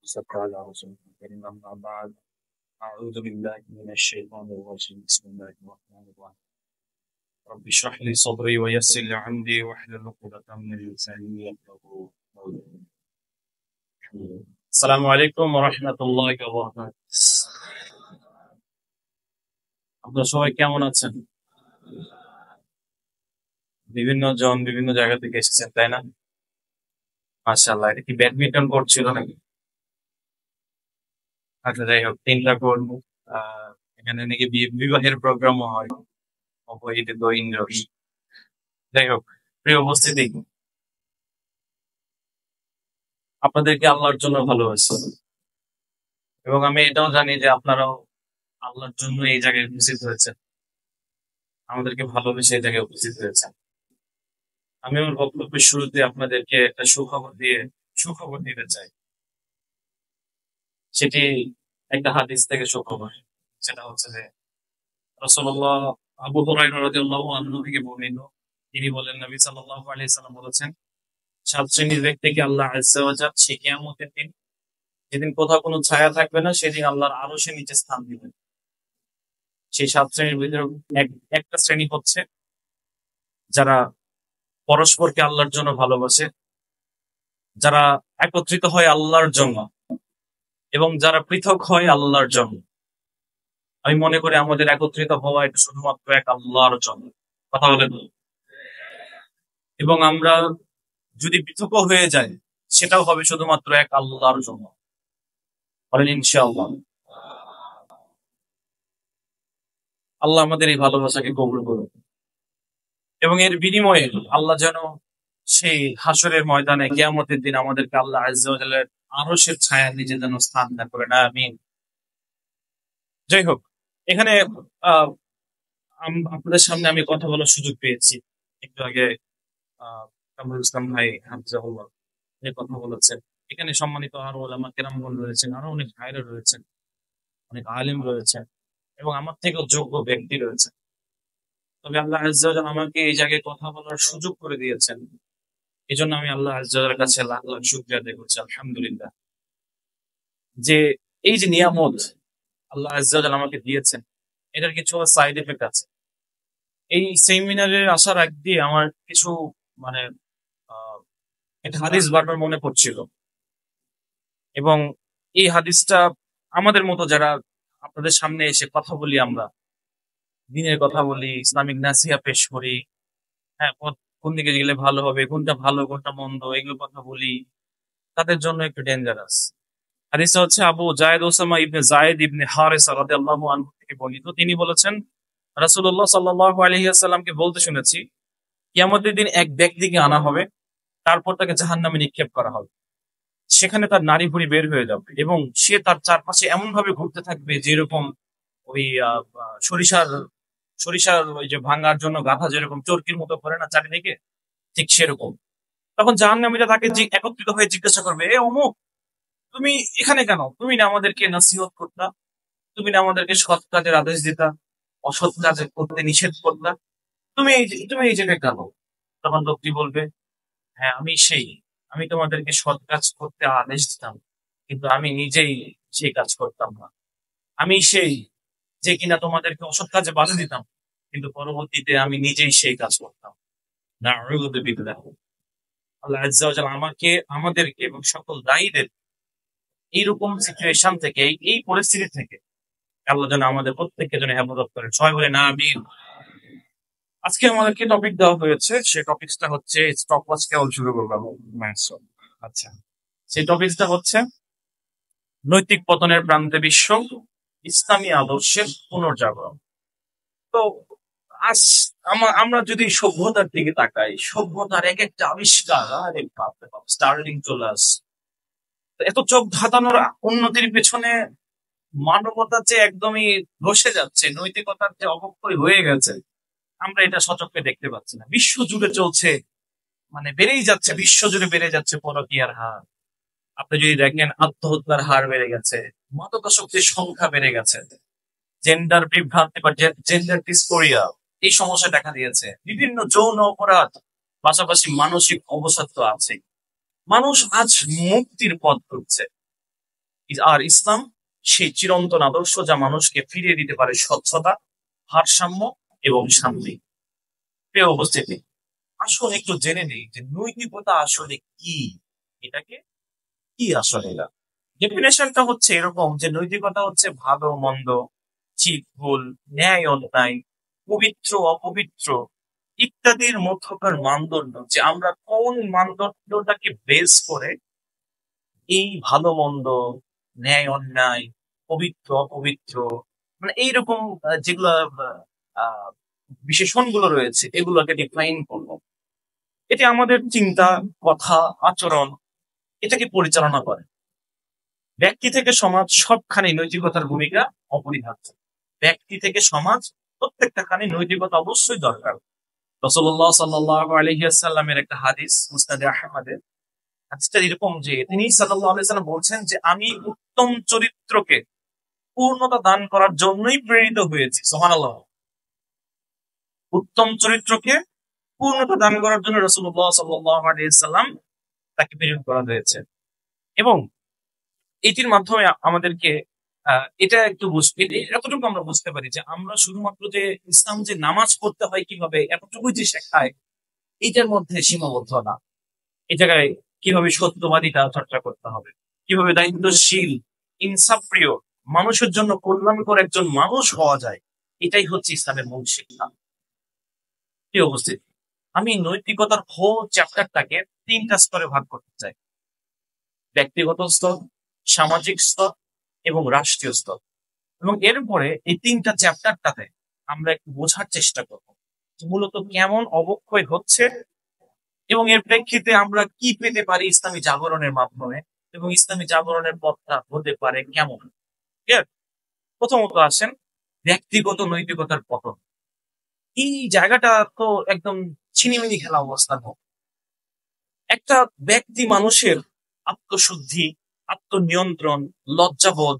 صلى على رسول الكريم أما بعد أعوذ بالله من الشيطان الرجيم بسم الله الرحمن الرحيم رب اشرح لي صدري ويسر لي عمري واحلل عقدة من لساني يفقهوا قولي السلام عليكم ورحمة الله وبركاته আপনারা সবাই কেমন আছেন? বিভিন্ন জন বিভিন্ন জায়গা থেকে এসেছেন, তাই না? মাশাআল্লাহ, এটা কি ব্যাডমিন্টন কোর্ট ছিল নাকি? আচ্ছা, যাই হোক, 3টা কোর্ট। এখানে নাকি বিবাহের প্রোগ্রামও হয়, অপরিচিত ইন্দ্র। যাই হোক, প্রিয় উপস্থিতি, আপনাদেরকে আল্লাহর জন্য ভালোবাসি এবং আমি এটাও জানি যে আপনারাও আল্লাহর জন্য এই জায়গায় উপস্থিত হয়েছেন, আমাদেরকে ভালোবেসে এই জায়গায় উপস্থিত হয়েছেন। আমি আমার বক্তব্যের শুরুতে আপনাদেরকে একটা সুখবর দিতে চাই। সেটি একটা হাদিস থেকে সুখবর। সেটা হচ্ছে যে রাসূলুল্লাহ আবু হুরায়রা রাদিয়াল্লাহু আনহু থেকে বর্ণিত, তিনি বলেন, নবী সাল্লাল্লাহু আলাইহি সাল্লাম বলেছেন, 7 শ্রেণীর ব্যক্তিকে আল্লাহ আযজা ওয়া জাল সে কিয়ামতের দিন, যেদিন কোথাও কোনো ছায়া থাকবে না, সেদিন আল্লাহর আরশের নিচে স্থান দিবেন। সেই 7 শ্রেণীর ভিতরে একটা শ্রেণী হচ্ছে যারা পরস্পরকে আল্লাহর জন্য ভালোবাসে, যারা একত্রিত হয় আল্লাহর জন্য এবং যারা পৃথক হয় আল্লাহর জন্য। আমি মনে করি আমাদের একত্রিত হওয়া এটা শুধুমাত্র এক আল্লাহর জন্য। কথা বলেন। এবং আমরা যদি পৃথক হয়ে যাই, সেটাও হবে শুধুমাত্র এক আল্লাহর জন্য। বলেন ইনশাআল্লাহ। আল্লাহ আমাদের এই ভালোবাসাকে কবুল করুন এবং এর বিনিময়ে আল্লাহ যেন সেই হাসরের ময়দানে কিয়ামতের দিন আমাদেরকে আল্লাহ আযজা ওয়া জালের আরশের ছায়ার নিচে যেন স্থান দান করেন, আমিন। যাই হোক, এখানে আহ আপনাদের সামনে আমি কথা বলার সুযোগ পেয়েছি। একটু আগে কামরুল ইসলাম ভাই হাফিজাহুল্লাহ এই কথা বলেছেন। এখানে সম্মানিত আরো উলামা কেরামগণ রয়েছেন, আরো অনেক ভাইরা রয়েছেন, অনেক আলেম রয়েছেন এবং আমার থেকেও যোগ্য ব্যক্তি রয়েছে। তবে আল্লাহ আযজা ওয়া জাল আমাকে এই জায়গায় কথা বলার সুযোগ করে দিয়েছেন, এই জন্য আমি আল্লাহ আযজা ওয়া জালের কাছে লাখ লাখ শুকরিয়া আদায় করছি, আলহামদুলিল্লাহ। যে এই যে নিয়ামত আল্লাহ আযজা ওয়া জাল আমাকে দিয়েছেন, এটার কিছু সাইড এফেক্ট আছে। এই সেমিনারের আসার আগ দিয়ে আমার কিছু মানে একটা হাদিস বারবার মনে পড়ছিল এবং এই হাদিসটা আমাদের মতো যারা আপনাদের সামনে এসে কথা বলি, আমরা দিনের কথা বলি, ইসলামিক নাসিহা পেশ করি, হ্যাঁ, কোন দিকে গেলে ভালো হবে, কোনটা ভালো কোনটা মন্দ, এগুলো কথা বলি, তাদের জন্য একটু ডেঞ্জারাস। হাদিসটা হচ্ছে আবু জায়েদ ওসামা ইবনে জায়েদ ইবনে হারিসা রাদিয়াল্লাহু আনহু থেকে বর্ণিত। তিনি বলেছেন, রাসূলুল্লাহ সাল্লাল্লাহু আলাইহি ওয়াসাল্লামকে বলতে শুনেছি, কিয়ামতের দিন এক ব্যক্তিকে আনা হবে, তারপর তাকে জাহান্নামে নিক্ষেপ করা হবে। সেখানে তার নাড়ি ভুঁড়ি বের হয়ে যাবে এবং সে তার চারপাশে এমন ভাবে ঘুরতে থাকবে যেরকম ওই সরিষার সরিষার ওই যে ভাঙার জন্য গাধা যেরকম চরকির মতো করে না চারিদিকে, ঠিক সেরকম। তখন জাহান্নামীরা তাকে একত্রিত হয়ে জিজ্ঞাসা করবে, এ অমুক, তুমি এখানে কেন? তুমি না আমাদেরকে নসিহত করতা, তুমি না আমাদেরকে সৎ কাজের আদেশ দিতা, অসৎ কাজ করতে নিষেধ করতা, তুমি এই জায়গায় কেন? তখন লোকটি বলবে, হ্যাঁ, আমি তোমাদেরকে সৎ কাজ করতে আদেশ দিতাম, কিন্তু আমি নিজেই সেই কাজ করতাম না। আমি সেই যে কিনা তোমাদেরকে অসৎ কাজে বাধা দিতাম, কিন্তু পরবর্তীতে আমি নিজেই সেই কাজ করতাম। নাউযু বিল্লাহ। আল্লাহ আযজা ওয়া জাল আমাকে, আমাদেরকে এবং সকল দায়ীদের এইরকম সিচুয়েশন থেকে, এই পরিস্থিতি থেকে আল্লাহ যেন আমাদের প্রত্যেককে যেন হেফাজত করেন। সবাই বলে না আমিন। আজকে আমাদেরকে টপিক দেওয়া হয়েছে, সেই টপিকটা হচ্ছে স্টপ ওয়াচ কেবল শুরু করবো। আচ্ছা, সেই টপিকটা হচ্ছে নৈতিক পতনের প্রান্তে বিশ্ব, ইসলামী আদর্শের পুনর্জাগরণ। তো আজ আমরা যদি সভ্যতার দিকে তাকাই, সভ্যতার এক একটা আবিষ্কার, আরে বাপরে বাপ, স্টার্লিং চলে আসছে। এত চোখ ধাঁধানোর উন্নতির পেছনে মানবতা যে একদমই ধসে যাচ্ছে, নৈতিকতার যে অবক্ষয় হয়ে গেছে, আমরা এটা সচক্ষে দেখতে পাচ্ছি না। বিশ্ব জুড়ে চলছে, মানে বেড়েই যাচ্ছে, বিশ্ব জুড়ে বেড়ে যাচ্ছে পরকীয়ার হার। আপনি যদি দেখেন, আত্মহত্যার হার বেড়ে গেছে, মাদকাসক্তির সংখ্যা বেড়ে গেছে, জেন্ডার বিভ্রান্তি বা জেন্ডার ডিসফোরিয়া এই সমস্যা দেখা দিয়েছে, বিভিন্ন যৌন অপরাধ, পাশাপাশি মানসিক অবসাদ তো আছে। মানুষ আজ মুক্তির পথ খুঁজছে, আর ইসলাম সেই চিরন্তন আদর্শ যা মানুষকে ফিরিয়ে দিতে পারে স্বচ্ছতা, ভারসাম্য এবং শান্তি। প্রিয় উপস্থিতি, আসলে একটু জেনে নেই যে নৈতিকতা আসলে কি। এটাকে কি আসলে এটা ডেফিনেশনটা হচ্ছে এরকম যে নৈতিকতা হচ্ছে ভালো মন্দ, ঠিক ভুল, ন্যায় অন্যায়, পবিত্র অপবিত্র ইত্যাদির মধ্যকার মানদণ্ড, যে আমরা কোন মানদণ্ডটাকে বেস করে এই ভালো মন্দ, ন্যায় অন্যায়, পবিত্র অপবিত্র, মানে এইরকম যেগুলো আহ, বিশেষণগুলো রয়েছে এগুলোকে ডিফাইন করবো। এটি আমাদের চিন্তা, কথা, আচরণ এটাকে পরিচালনা করে। ব্যক্তি থেকে সমাজ সবখানে নৈতিকতার ভূমিকা অপরিহার্য। ব্যক্তি থেকে সমাজ প্রত্যেকটা খানে নৈতিকতা অবশ্যই দরকার। রাসূলুল্লাহ সাল্লাল্লাহু আলাইহি ওয়াসাল্লামের একটা হাদিস মুসনাদে আহমদের, হাদিসটা এরকম যে তিনি সাল্লাল্লাহু আলাইহি ওয়াসাল্লাম বলছেন যে আমি উত্তম চরিত্রকে পূর্ণতা দান করার জন্যই প্রেরিত হয়েছি। সুবহানাল্লাহ। উত্তম চরিত্রকে পূর্ণতা দান করার জন্য রাসূলুল্লাহ সাল্লাল্লাহু আলাইহি ওয়াসাল্লাম তাকে প্রেরণ করা হয়েছে। এবং এটির মাধ্যমে আমাদেরকে এটা একটু বুঝতে, এতটুকু আমরা বুঝতে পারি যে আমরা শুধুমাত্র যে ইসলাম যে নামাজ পড়তে হয় কিভাবে এতটুকুই যে শেখায় এটার মধ্যে সীমাবদ্ধ না। এই জায়গায় কিভাবে সত্যবাদিতা চর্চা করতে হবে, কিভাবে দায়িত্বশীল, ইনসাফ প্রিয়, মানুষের জন্য কল্যাণকর একজন মানুষ হওয়া যায়, এটাই হচ্ছে ইসলামের মূল শিক্ষা। কি অবস্থিত, আমি নৈতিকতার হোল চ্যাপ্টারটাকে তিনটা স্তরে ভাগ করতে চাই: ব্যক্তিগত স্তর, সামাজিক স্তর এবং রাষ্ট্রীয় স্তর। এবং এরপরে এই তিনটা চ্যাপ্টারটাতে আমরা একটু বোঝার চেষ্টা করব মূলত কেমন অবক্ষয় হচ্ছে এবং এর প্রেক্ষিতে আমরা কি পেতে পারি ইসলামী জাগরণের মাধ্যমে, এবং ইসলামী জাগরণের পথটা হতে পারে কেমন। ক্লিয়ার? প্রথমত আসেন ব্যক্তিগত নৈতিকতার পতন। এই জায়গাটা তো একদম ছিনিমিনি খেলা অবস্থান। একটা ব্যক্তি মানুষের আত্মশুদ্ধি, আত্মনিয়ন্ত্রণ, লজ্জাবোধ,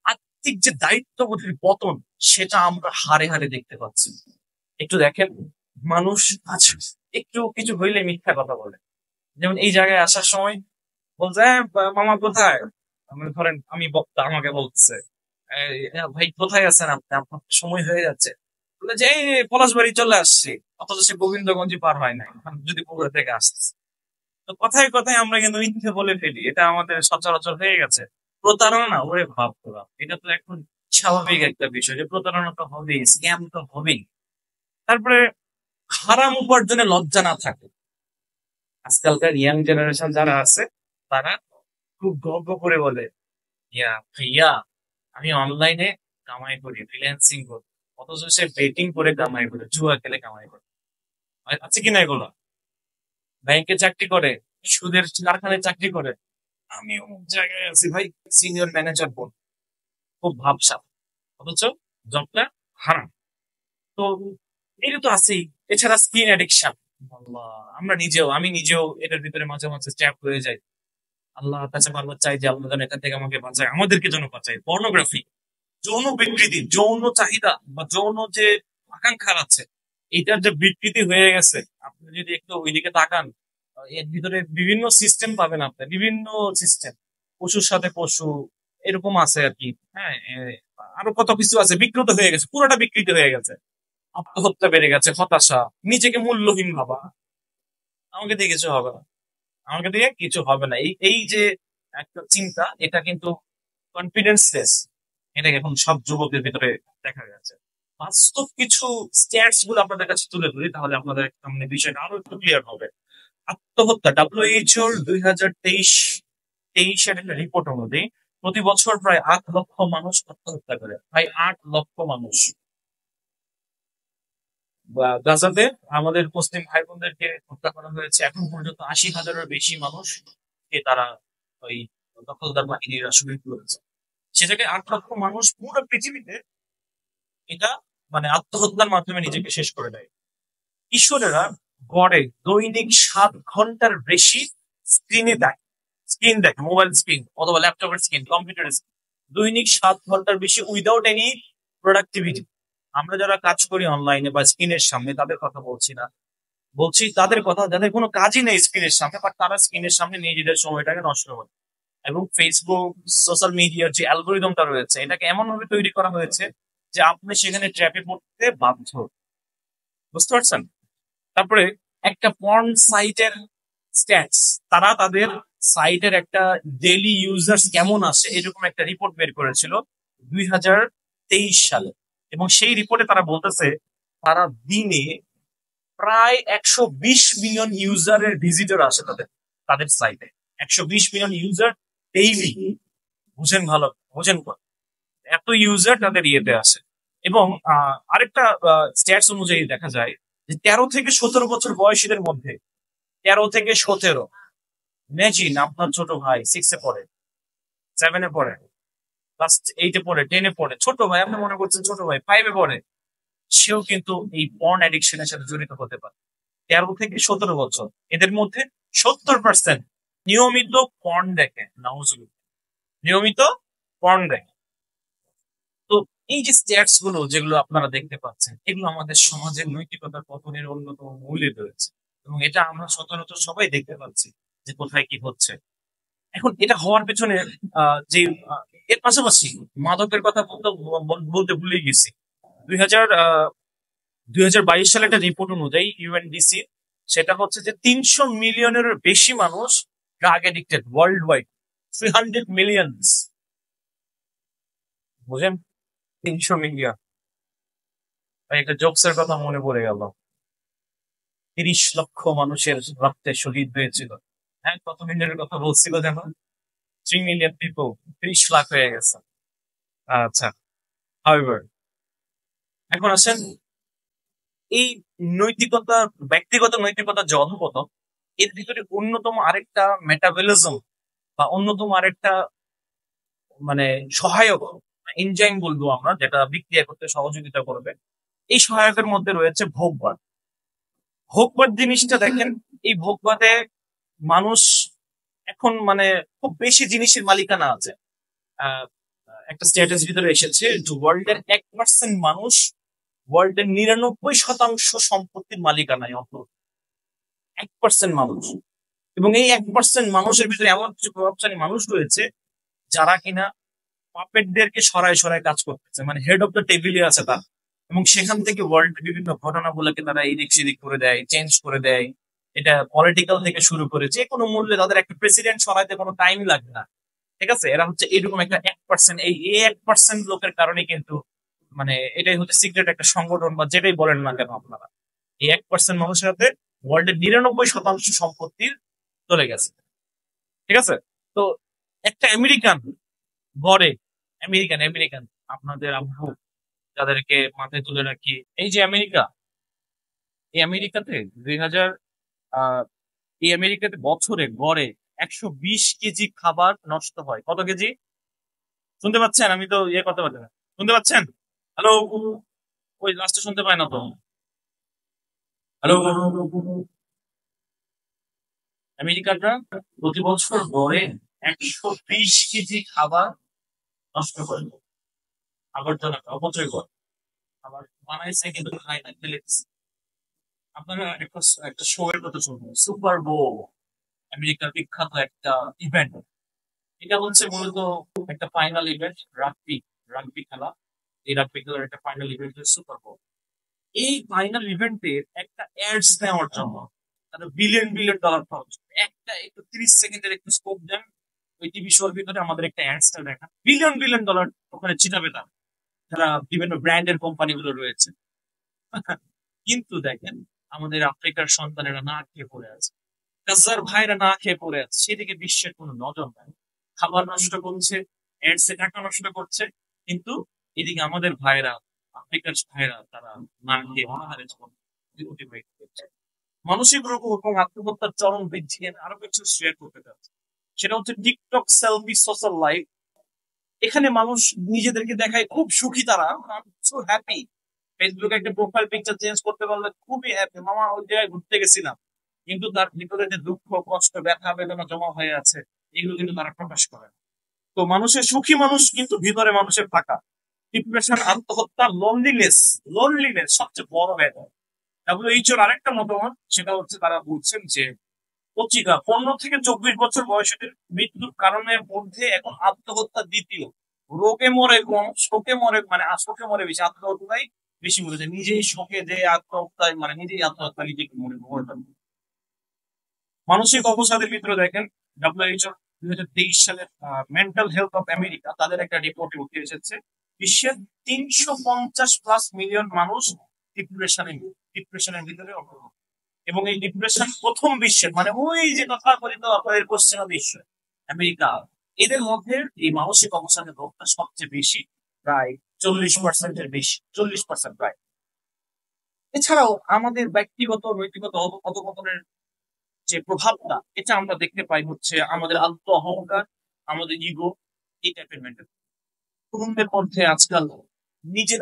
আত্মিক যে দায়িত্ববোধের পতন সেটা আমরা হারে হারে দেখতে পাচ্ছি। একটু দেখেন, মানুষ আচ্ছা একটু কিছু হইলে মিথ্যা কথা বলে। যেমন এই জায়গায় আসার সময় বলছে মামা কোথায়, ধরেন আমি বক্তা, আমাকে বলতেছে ভাই কোথায় আছেন আপনি, আপনার সময় হয়ে যাচ্ছে, বলে যে এই পলাশবাড়ি চলে আসছি, অথচ সে গোবিন্দগঞ্জে পার হয় না, যদি বগুড়া থেকে আসছে। তো কথায় কথায় আমরা কিন্তু মিথ্যে বলে ফেলি, এটা আমাদের সচরাচর হয়ে গেছে। প্রতারণা, ওরে ভাব করা, এটা তো এখন স্বাভাবিক একটা বিষয় যে প্রতারণা তো হবেই, স্ক্যাম তো হবেই। তারপরে হারাম উপার্জনে লজ্জা না থাকে। আজকালকার ইয়াং জেনারেশন যারা আছে তারা খুব গর্ব করে বলে ইয়া ভাইয়া আমি অনলাইনে কামাই করি, ফ্রিল্যান্সিং করি, অথচ সে বেটিং করে কামাই করে, জুয়া খেলে কামাই করে। আছে কিনা এগুলো? ব্যাংকে চাকরি করে, সুদের কারখানায় চাকরি করে, আমি অমুক জায়গায় আছি ভাই, সিনিয়র ম্যানেজার বোন, খুব ভাবসাব, অথচ জবটা হারাম। তো এটা তো আছেই। এছাড়া স্ক্রিন অ্যাডিকশন, আমি নিজেও এটার ভিতরে মাঝে মাঝে ট্র্যাপ হয়ে যাই। আল্লাহ কাছে বারবার চাই যে আল্লাহ যেন এখান থেকে আমাকে বাঁচায়, আমাদেরকে যেন বাঁচায়। পর্নোগ্রাফি, যৌন বিকৃতি, যৌন চাহিদা বা যৌন যে আকাঙ্ক্ষা আছে, এটার যে বিকৃতি হয়ে গেছে, আপনি যদি একটু ওইদিকে তাকান, এর ভিতরে বিভিন্ন সিস্টেম পাবেন আপনি, বিভিন্ন সিস্টেম, পশুর সাথে পশু এরকম আছে আর কি। হ্যাঁ, আরো কত কিছু আছে, বিকৃত হয়ে গেছে, পুরোটা বিকৃত হয়ে গেছে। আত্মহত্যা বেড়ে গেছে, হতাশা, নিজেকে মূল্যহীন ভাবা, আমাকে দিয়ে কিছু হবে না, আমাকে দিয়ে কিছু হবে না, এই এই যে একটা চিন্তা, এটা কিন্তু কনফিডেন্সলেস, এটা এখন সব যুবকদের ভিতরে দেখা গেছে। বাস্তব কিছু স্ট্যাটস গুলো আপনাদের কাছে তুলে ধরি, তাহলে আপনাদের সামনে বিষয়টা আরো একটু ক্লিয়ার হবে। আত্মহত্যা, WHO 2023-এর একটা রিপোর্ট অনুযায়ী প্রতি বছর প্রায় 8 লক্ষ মানুষ আত্মহত্যা করে, প্রায় 8 লক্ষ মানুষ। গাজাতে আমাদের মুসলিম ভাই বোনদেরকে হত্যা করা হয়েছে এখন পর্যন্ত 80,000-এর বেশি মানুষকে তারা ওই দখলদার বাহিনীরা শহীদ করেছে। সেটাকে 8 লক্ষ মানুষ পুরো পৃথিবীতে এটা মানে আত্মহত্যার মাধ্যমে নিজেকে শেষ করে দেয়। কিশোরেরা গড়ে দৈনিক 7 ঘন্টার বেশি স্ক্রিন দেখে, মোবাইল স্ক্রিন অথবা ল্যাপটপের স্ক্রিন, কম্পিউটার স্ক্রিন, দৈনিক 7 ঘন্টার বেশি উইদাউট এনি প্রোডাক্টিভিটি। আমরা যারা কাজ করি অনলাইনে বা স্ক্রিনের সামনে তাদের কথা বলছি না, বলছি তাদের কথা যাদের কোনো কাজই নেই স্ক্রিনের সামনে, বাট তারা স্ক্রিনের সামনে নিজেদের সময়টাকে নষ্ট করে। এবং ফেসবুক সোশ্যাল মিডিয়ার যে অ্যালগোরিদমটা রয়েছে এটাকে এমন ভাবে তৈরি করা হয়েছে যে আপনি সেখানে ট্র্যাপে পড়তে বাধ্য। বুঝতে পারছেন? তারপরে একটা পর্ন সাইটের স্ট্যাটস, তারা তাদের সাইটের একটা ডেইলি ইউজার্স কেমন আসে এরকম একটা রিপোর্ট বের করেছিল 2023 সালে। এবং সেই রিপোর্টে তারা বলতেছে তারা দিনে প্রায় 120 মিলিয়ন ইউজারের ভিজিটর আসে তাদের তাদের সাইটে। 120 মিলিয়ন ইউজার ডেইলি। বুঝেন ভালো, বুঝেন এত ইউজার তাদের ইয়েতে আসে। এবং আরেকটা স্ট্যাটস অনুযায়ী দেখা যায় যে 13 থেকে 17 বছর বয়সীদের মধ্যে, 13 থেকে 17, ইমাজিন আপনার ছোট ভাই 6-এ পড়ে, 7-এ পড়ে, ক্লাস 8-এ পড়ে, 10-এ পড়ে, ছোট ভাই, আপনি মনে করছেন ছোট ভাই 5-এ পড়ে, সেও কিন্তু এই পর্ন অ্যাডিকশনের সাথে জড়িত হতে পারে। 13 থেকে 17 বছর, এদের মধ্যে 70% নিয়মিত পর্ন দেখে। নাউজুবিল্লাহ, নিয়মিত পর্ন দেখে। তো এই যে স্ট্যাটস গুলো যেগুলো আপনারা দেখতে পাচ্ছেন, এগুলো আমাদের সমাজের নৈতিকতার পতনের অন্যতম মূলে রয়েছে। এবং এটা আমরা সচরাচর সবাই দেখতে পাচ্ছি যে কোথায় কি হচ্ছে। এখন এটা হওয়ার পেছনে যে এর পাশাপাশি মাদকের কথা বলতে ভুলে গেছি। 2022 সালে একটা রিপোর্ট অনুযায়ী ইউএনডিসি, সেটা হচ্ছে যে 300 মিলিয়নের বেশি মানুষ drug addicted world wide. 300 million, বুঝেন? 300 মিলিয়ন। একটা জোকসের কথা মনে পড়ে গেল, 30 লক্ষ মানুষের রক্তে শহীদ হয়েছিল। হ্যাঁ, কত মিলিয়নের কথা বলছিল যেন? 3 মিলিয়ন পিপল, 30 লাখ হয়ে গেছে। আচ্ছা, হাউএভার, এখন আসেন এই নৈতিকতা, ব্যক্তিগত নৈতিকতার যে অধঃপতন, এর ভিতরে অন্যতম আরেকটা মেটাবলিজম বা অন্যতম আরেকটা মানে সহায়ক এনজাইম বলবো আমরা, যেটা বিক্রিয়া করতে সহযোগিতা করবে, এই সহায়কের মধ্যে রয়েছে ভোগবাদ। ভোগবাদ জিনিসটা দেখেন, এই ভোগবাদে মানুষ এখন মানে খুব বেশি জিনিসের মালিকানা আছে। আহ, একটা স্ট্যাটাস ভিতরে এসেছে যে ওয়ার্ল্ডের 1% মানুষ ওয়ার্ল্ডের 99% সম্পত্তির মালিকানায় অত 1% মানুষ। এবং এই 1% মানুষের ভিতরে এমন কিছু প্রভাবশালী মানুষ রয়েছে যারা কিনা পাপেটদেরকে সরায় সরায় কাজ করতেছে, মানে হেড অফ দ্য টেবিলে আছে তার। এবং সেখান থেকে ওয়ার্ল্ড বিভিন্ন ঘটনাগুলোকে তারা এদিক সেদিক করে দেয়, চেঞ্জ করে দেয়। এটা পলিটিক্যাল থেকে শুরু করে যে কোনো মূল্যে তাদের একটা প্রেসিডেন্ট সরাইতে কোনো টাইম লাগবে না। ঠিক আছে, এরা হচ্ছে এরকম একটা 1%, এই 1% লোকের কারণে কিন্তু মানে এটাই হচ্ছে সিক্রেট একটা সংগঠন বা যেটাই বলেন না কেন আপনারা, এই 1% মানুষের হাতে ওয়ার্ল্ডের 99% সম্পত্তির চলে গেছে। ঠিক আছে, তো একটা আমেরিকান গড়ে, আমেরিকান আমেরিকান আপনাদের আব্বু যাদেরকে মাথায় তুলে রাখি, এই যে আমেরিকা, এই আমেরিকাতে 2000 আহ এই আমেরিকাতে বছরে গড়ে 120 কেজি খাবার নষ্ট হয়। কত কেজি? শুনতে পাচ্ছেন? আমি তো ইয়ে করতে পারছি না। শুনতে পাচ্ছেন? হ্যালো? ওই লাস্টে শুনতে পায় না তো। হ্যালো? আমেরিকানরা প্রতি বছর গড়ে 120 কেজি খাবার নষ্ট করে, আবর্জনা অপচয় করে। আবার বানাইছে কিন্তু খায় না, ফেলে দিছে। আপনারা একটা একটা শো এর কথা শুনবেন, সুপার বোল, আমেরিকার বিখ্যাত একটা ইভেন্ট। এটা হচ্ছে মূলত একটা ফাইনাল ইভেন্ট, রাগবি, রাগবি খেলা। এই রাগবি খেলার একটা ফাইনাল ইভেন্ট হচ্ছে সুপার বোল। এই ফাইনাল ইভেন্টের একটা অ্যাডস নেওয়ার জন্য তারা বিলিয়ন বিলিয়ন ডলার খরচ করে। একটা একটু 30 সেকেন্ডের একটু স্কোপ দেন ওই টিভি শোর ভিতরে, আমাদের একটা অ্যাডসটা দেখা, বিলিয়ন বিলিয়ন ডলার ওখানে চিটাবে তারা, যারা বিভিন্ন ব্র্যান্ডের কোম্পানিগুলো রয়েছে। কিন্তু দেখেন আমাদের আফ্রিকার সন্তানেরা না খেয়ে পড়ে আছে, গাজার ভাইরা না খেয়ে পড়ে আছে, সেদিকে বিশ্বের কোনো নজর নাই। খাবার নষ্ট করছে, এডসে টাকা নষ্ট করছে, কিন্তু এদিকে আমাদের ভাইরা, আফ্রিকার ভাইরা, তারা না খেয়ে অনাহারে জীবন অতিবাহিত করছে। মানসিক রোগ এবং আত্মহত্যার চরম বৃদ্ধি আরো কিছু শেয়ার করতে চাচ্ছে, সেটা হচ্ছে টিকটক সেলফি সোশ্যাল লাইফ। এখানে মানুষ নিজেদেরকে দেখায় খুব সুখী, তারা সো হ্যাপি। ফেসবুকে একটা প্রোফাইল পিকচার চেঞ্জ করতে পারলে খুবই হ্যাপি, মামা ওই জায়গায় ঘুরতে গেছিলাম। কিন্তু তার ভিতরে যে দুঃখ, কষ্ট, ব্যথা, বেদনা জমা হয়ে আছে, এগুলো কিন্তু তারা প্রকাশ করে না। তো মানুষের সুখী মানুষ কিন্তু ভিতরে মানুষের ফাঁকা। ডিপ্রেশন, আত্মহত্যা, লোনলিনেস, লোনলিনেস সবচেয়ে বড় ব্যাধি। ডাব্লিউএইচওর আরেকটা মতামত, সেটা হচ্ছে তারা বলছেন যে পত্রিকা 15 থেকে 24 বছর বয়সীদের মৃত্যুর কারণের মধ্যে এখন আত্মহত্যা দ্বিতীয়। রোগে মরে কম, শোকে মরে, মানে শোকে মরে বেশি, আত্মহত্যাই বেশি মরেছে। নিজেই শোকে যে আত্মহত্যায়, মানে নিজেই আত্মহত্যা, নিজেকে মরে মরে। মানসিক অবসাদের ভিতরে দেখেন, WHO 2023 সালের মেন্টাল হেলথ অফ আমেরিকা তাদের একটা রিপোর্টে উঠে এসেছে বিশ্বের 350+ মিলিয়ন মানুষ ডিপ্রেশনের ভিতরে অন্তর্ভুক্ত। এবং এই ডিপ্রেশন প্রথম বিশ্বের, মানে ওই যে কথা বলি তো আপনাদের পশ্চিমা বিশ্ব, আমেরিকা, এদের মধ্যে এই মানসিক অবসাদের রোগটা সবচেয়ে বেশি, প্রায় 40%-এর বেশি, 40% প্রায়। এছাড়াও আমাদের ব্যক্তিগত নৈতিকতা অধঃপতনের যে প্রভাবটা, এটা আমরা দেখতে পাই হচ্ছে আমাদের আত্ম অহংকার, আমাদের ইগো, এই টাইপের মেন্টাল। তরুণদের মধ্যে আজকাল নিজের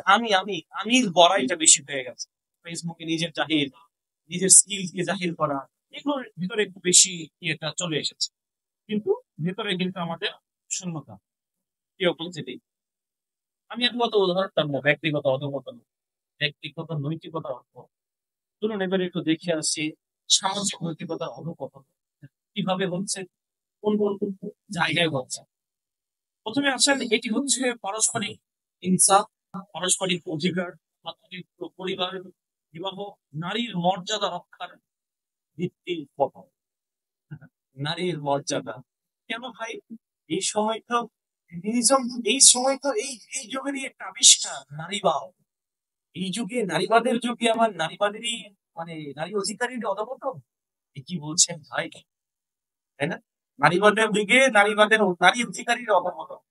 আমির বড়াইটা বেশি হয়ে গেছে। ফেসবুকে নিজের জাহির, নিজের স্কিল কে জাহির করা, এগুলোর ভিতরে একটু বেশি ইয়েটা চলে এসেছে। কিন্তু ভেতরে কিন্তু আমাদের শূন্যতা, কেউ যেটাই। আমি একমাত্র উদাহরণ টানবো ব্যক্তিগত অধঃপতন, ব্যক্তিগত নৈতিকতা ধরুন এবারে একটু দেখে আসছি সামাজিক নৈতিকতার অধঃপতন কিভাবে হচ্ছে, কোন কোন জায়গায় হচ্ছে। প্রথমে আসেন, এটি হচ্ছে পারস্পরিক হিংসা, পারস্পরিক অধিকার, মাতৃত্ব, পরিবার, বিবাহ, নারীর মর্যাদা রক্ষার ভিত্তির পতন। নারীর মর্যাদা কেন ভাই? এই সময় তো ফেমিনিজম, এই সময় তো এই যুগেরই একটা আবিষ্কার নারীবাদ। এই যুগে, নারীবাদের যুগে আমার নারীবাদেরই, মানে নারী অধিকারীর অধঃপতন, এ কি বলছেন ভাই? তাই না? নারীবাদের দিকে, নারী অধিকারীর অধঃপতন।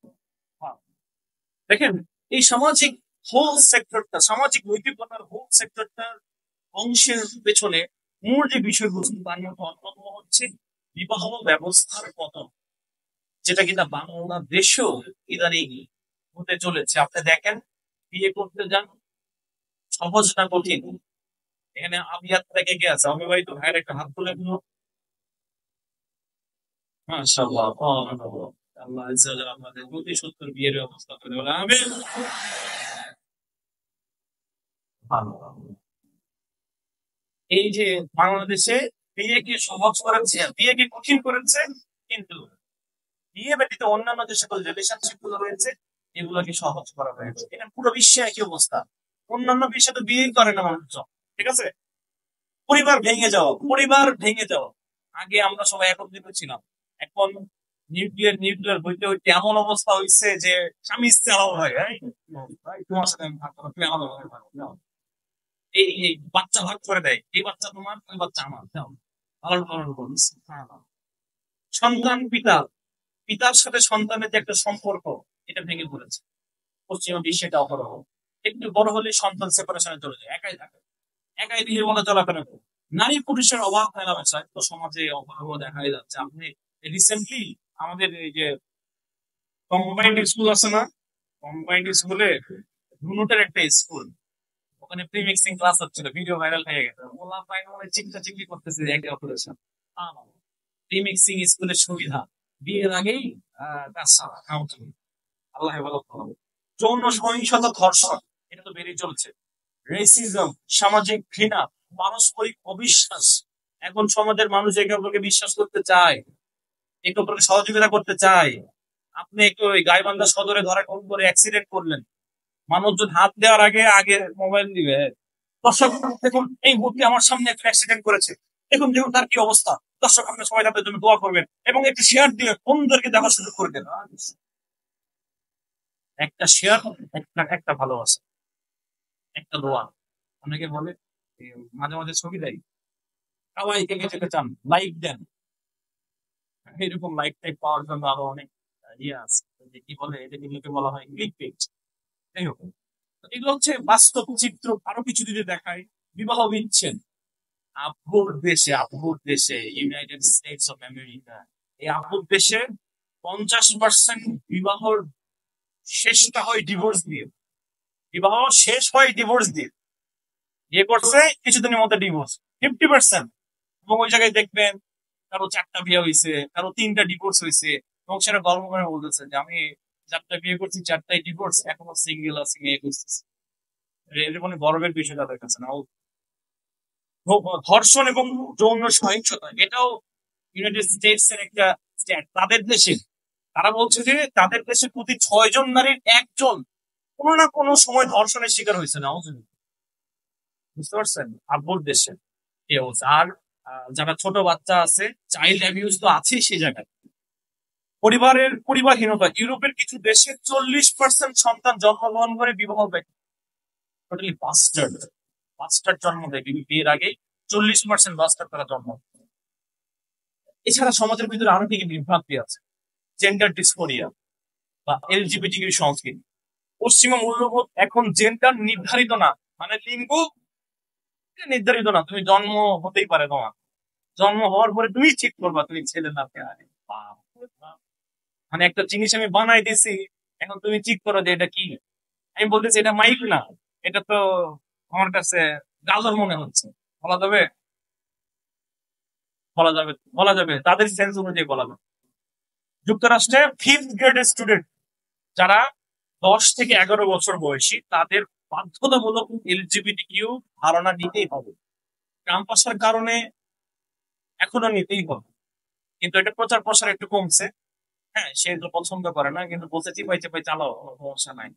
দেখেন, এই সামাজিক হোল সেক্টরটা, সামাজিক নৈতিকতার হোল সেক্টরটার অংশের পেছনে মূল যে বিষয়বস্তু তার মধ্যে অন্যতম হচ্ছে বিবাহ ব্যবস্থার পতন, যেটা কিনা বাংলাদেশেও ইদানিং হতে চলেছে। আপনি দেখেন, বিয়ে করতে যান, সহজ না কঠিন? এখানে আমি হাত থেকে কে আছে? আমি ভাই তো ভাইয়ের একটা হাত তুলে দিল। মাশাআল্লাহ, আল্লাহ আজ্জা ওয়া জাল্লা আমাদের প্রতি সত্তর বিয়ের ব্যবস্থা করে দেবেন, আমিন। এই যে বাংলাদেশে বিয়েকে সহজ করেছে, বিয়েকে কঠিন করেছে, কিন্তু বিয়ে ব্যতীত অন্যান্য যে সকল রিলেশনশিপ গুলো রয়েছে এগুলোকে সহজ করা হয়েছে। এটা পুরো বিশ্বে একই অবস্থা। অন্যান্য বিশ্বে তো বিয়েই করে না মানুষজন, ঠিক আছে? পরিবার ভেঙে যাওয়া। আগে আমরা সবাই একত্রিত ছিলাম, এখন নিউক্লিয়ার হইতে হইতে এমন অবস্থা হয়েছে যে স্বামী স্ত্রী আলাদা হয়। ভাই, তোমার সাথে আমি থাকবো না, তুমি আলাদা ভাবে থাকো, নাও। এই বাচ্চা ভাগ করে দেয়, এই বাচ্চা তোমার, ওই বাচ্চা আমার, নাও। আলাদা আলাদা করছে। সন্তান পিতার সাথে সন্তানের যে একটা সম্পর্ক, এটা ভেঙে পড়েছে পশ্চিমা বিশ্বে। এটা অপরাহ, একটু বড় হলে সন্তান সেপারেশনে চলে যায়, একাই থাকে, একাই দিনের মতো চলাফেরা করে। নারী পুরুষের অভাব মেলামেশায় তো সমাজে অভাব দেখাই যাচ্ছে। আপনি রিসেন্টলি আমাদের এই যে কম্বাইন্ড স্কুল আছে না, কম্বাইন্ড স্কুলে ধুনুটের একটা স্কুল, ওখানে প্রিমিক্সিং ক্লাস হচ্ছিল, ভিডিও ভাইরাল হয়ে গেছে। ওলা পাইন মনে চিন্তা চিন্তি করতেছে একে অপরের সাথে। প্রিমিক্সিং স্কুলের সুবিধা, বিয়ের আগেই কাজ সারা কাউন্সিলিং। আল্লাহ ভালো করবে। যৌন সহিংসতা, ধর্ষণ, এটা তো বেড়ে চলছে। রেসিজম, সামাজিক ঘৃণা, পারস্পরিক অবিশ্বাস। এখন সমাজের মানুষ একে অপরকে বিশ্বাস করতে চায়, একে অপরকে সহযোগিতা করতে চায়। আপনি একটু ওই গাইবান্ধা সদরে ধরা কোন করে অ্যাক্সিডেন্ট করলেন, মানুষজন হাত দেওয়ার আগে আগে মোবাইল দিবে। দর্শক দেখুন, এই মুহূর্তে আমার সামনে একটা অ্যাক্সিডেন্ট করেছে, দেখুন দেখুন তার কি অবস্থা। দর্শক, আপনি সবাই তাদের জন্য দোয়া করবেন এবং একটু শেয়ার দিয়ে অন্যদেরকে দেখার সুযোগ করে দেন। একটা শেয়ার, একটা ভালোবাসা, একটা দোয়া। অনেকে বলে মাঝে মাঝে ছবি দেয়, সবাইকে যেতে চান, লাইক দেন। এরকম লাইক টাইক পাওয়ার জন্য আরো অনেক ইয়ে আছে, যে কি বলে এটাকে বলা হয় ক্লিক পেজ। যাই হোক, এগুলো হচ্ছে বাস্তব চিত্র। আরো কিছু যদি দেখায়, বিবাহ বিচ্ছেদ আব্বুর দেশে ইউনাইটেড স্টেটস অফ আমেরিকা, এই আব্বুর দেশে 50% বিবাহর শেষটা হয় ডিভোর্স দিয়ে। বিবাহ শেষ হয় ডিভোর্স দিয়ে, বিয়ে করছে কিছুদিনের মধ্যে ডিভোর্স 50%। এবং ওই জায়গায় দেখবেন কারো 4টা বিয়ে হয়েছে, কারো 3টা ডিভোর্স হয়েছে, এবং সেটা গর্ব করে বলতেছে যে আমি 4টা বিয়ে করছি, 4টাই ডিভোর্স, এখনো সিঙ্গেল আছি, বিয়ে করতেছি। এটা মানে গর্বের বিষয় তাদের কাছে না। ধর্ষণ এবং যৌন সহিংসতা, এটাও ইউনাইটেড স্টেটস এর একটা স্ট্যাট, তাদের দেশে তারা বলছে যে তাদের দেশে প্রতি 6 জন নারীর একজন কোনো না কোনো সময় ধর্ষণের শিকার হয়েছে না। বুঝতে পারছেন? আব্বুর দেশে এই অবস্থা। আর যারা ছোট বাচ্চা আছে, চাইল্ড অ্যাবিউজ তো আছেই সেই জায়গায়। পরিবারহীনতা, ইউরোপের কিছু দেশে 40% সন্তান জন্মগ্রহণ করে বিবাহ ব্যক্তি টোটালি বাস্টার্ড। বাস্টার্ড জন্ম দেয় বিয়ের আগে, 40% বাস্টার্ড তারা জন্ম। এছাড়া সমাজের ভিতরে আরো কি বিভ্রান্তি আছে, জেন্ডার ডিসফোরিয়া বা এলজিবিটি সংস্কৃতি। পশ্চিমা মূল্যবোধ এখন জেন্ডার নির্ধারিত না, মানে লিঙ্গ নির্ধারিত না, তুমি জন্ম হতেই পারে, তোমার জন্ম হওয়ার পরে তুমি ঠিক করবা তুমি ছেলে না মেয়ে। মানে একটা জিনিস আমি বানাই দিছি, এখন তুমি ঠিক করো যে এটা কি। আমি বলতেছি এটা মাইক না, এটা তো আমার কাছে গাজর মনে হচ্ছে। বলা যাবে? বলা যাবে তাদের সেন্স অনুযায়ী বলা যাবে। যুক্তরাষ্ট্রে 5th গ্রেডের স্টুডেন্ট যারা 10 থেকে 11 বছর বয়সী, তাদের বাধ্যতামূলক এলজিবিটি কিউ ধারণা নিতেই হবে। ক্যাম্পাসের কারণে এখনো নিতেই হবে, কিন্তু এটা প্রচার প্রসার একটু কমছে। হ্যাঁ, সে তো পছন্দ করে না, কিন্তু বলতে চিপাই চিপাই চালাও, কোনো সমস্যা নাই।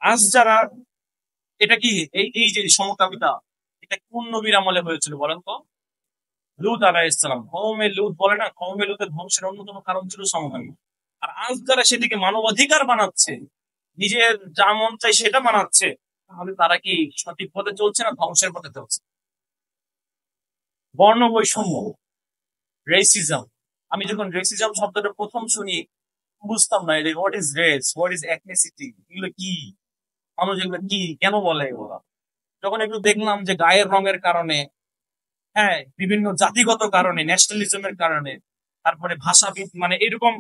আজ যারা, এটা কি এই এই যে সমকামিতা, এটা কোন নবীর আমলে হয়েছিল বলেন তো? লুত আলাইহিস সালাম, কওমে লুত বলে না, কওমে লুতের ধ্বংসের অন্যতম কারণ ছিল সমকামিতা। আর আজ যারা সেটিকে মানবাধিকার বানাচ্ছে, নিজের যা মন চাই সেটা বানাচ্ছে, তাহলে তারা কি সঠিক পথে চলছে না ধ্বংসের পথে চলছে? বর্ণ বৈষম্য, রেসিজম। আমি যখন রেসিজম শব্দটা প্রথম শুনি বুঝতাম না এটা what is race, what is ethnicity, এগুলো কি, মানুষ এগুলো কি কেন বলে এগুলো। যখন একটু দেখলাম যে গায়ের রঙের কারণে, হ্যাঁ, বিভিন্ন জাতিগত কারণে, ন্যাশনালিজমের কারণে, তারপরে ভাষাবিদ মানে এরকম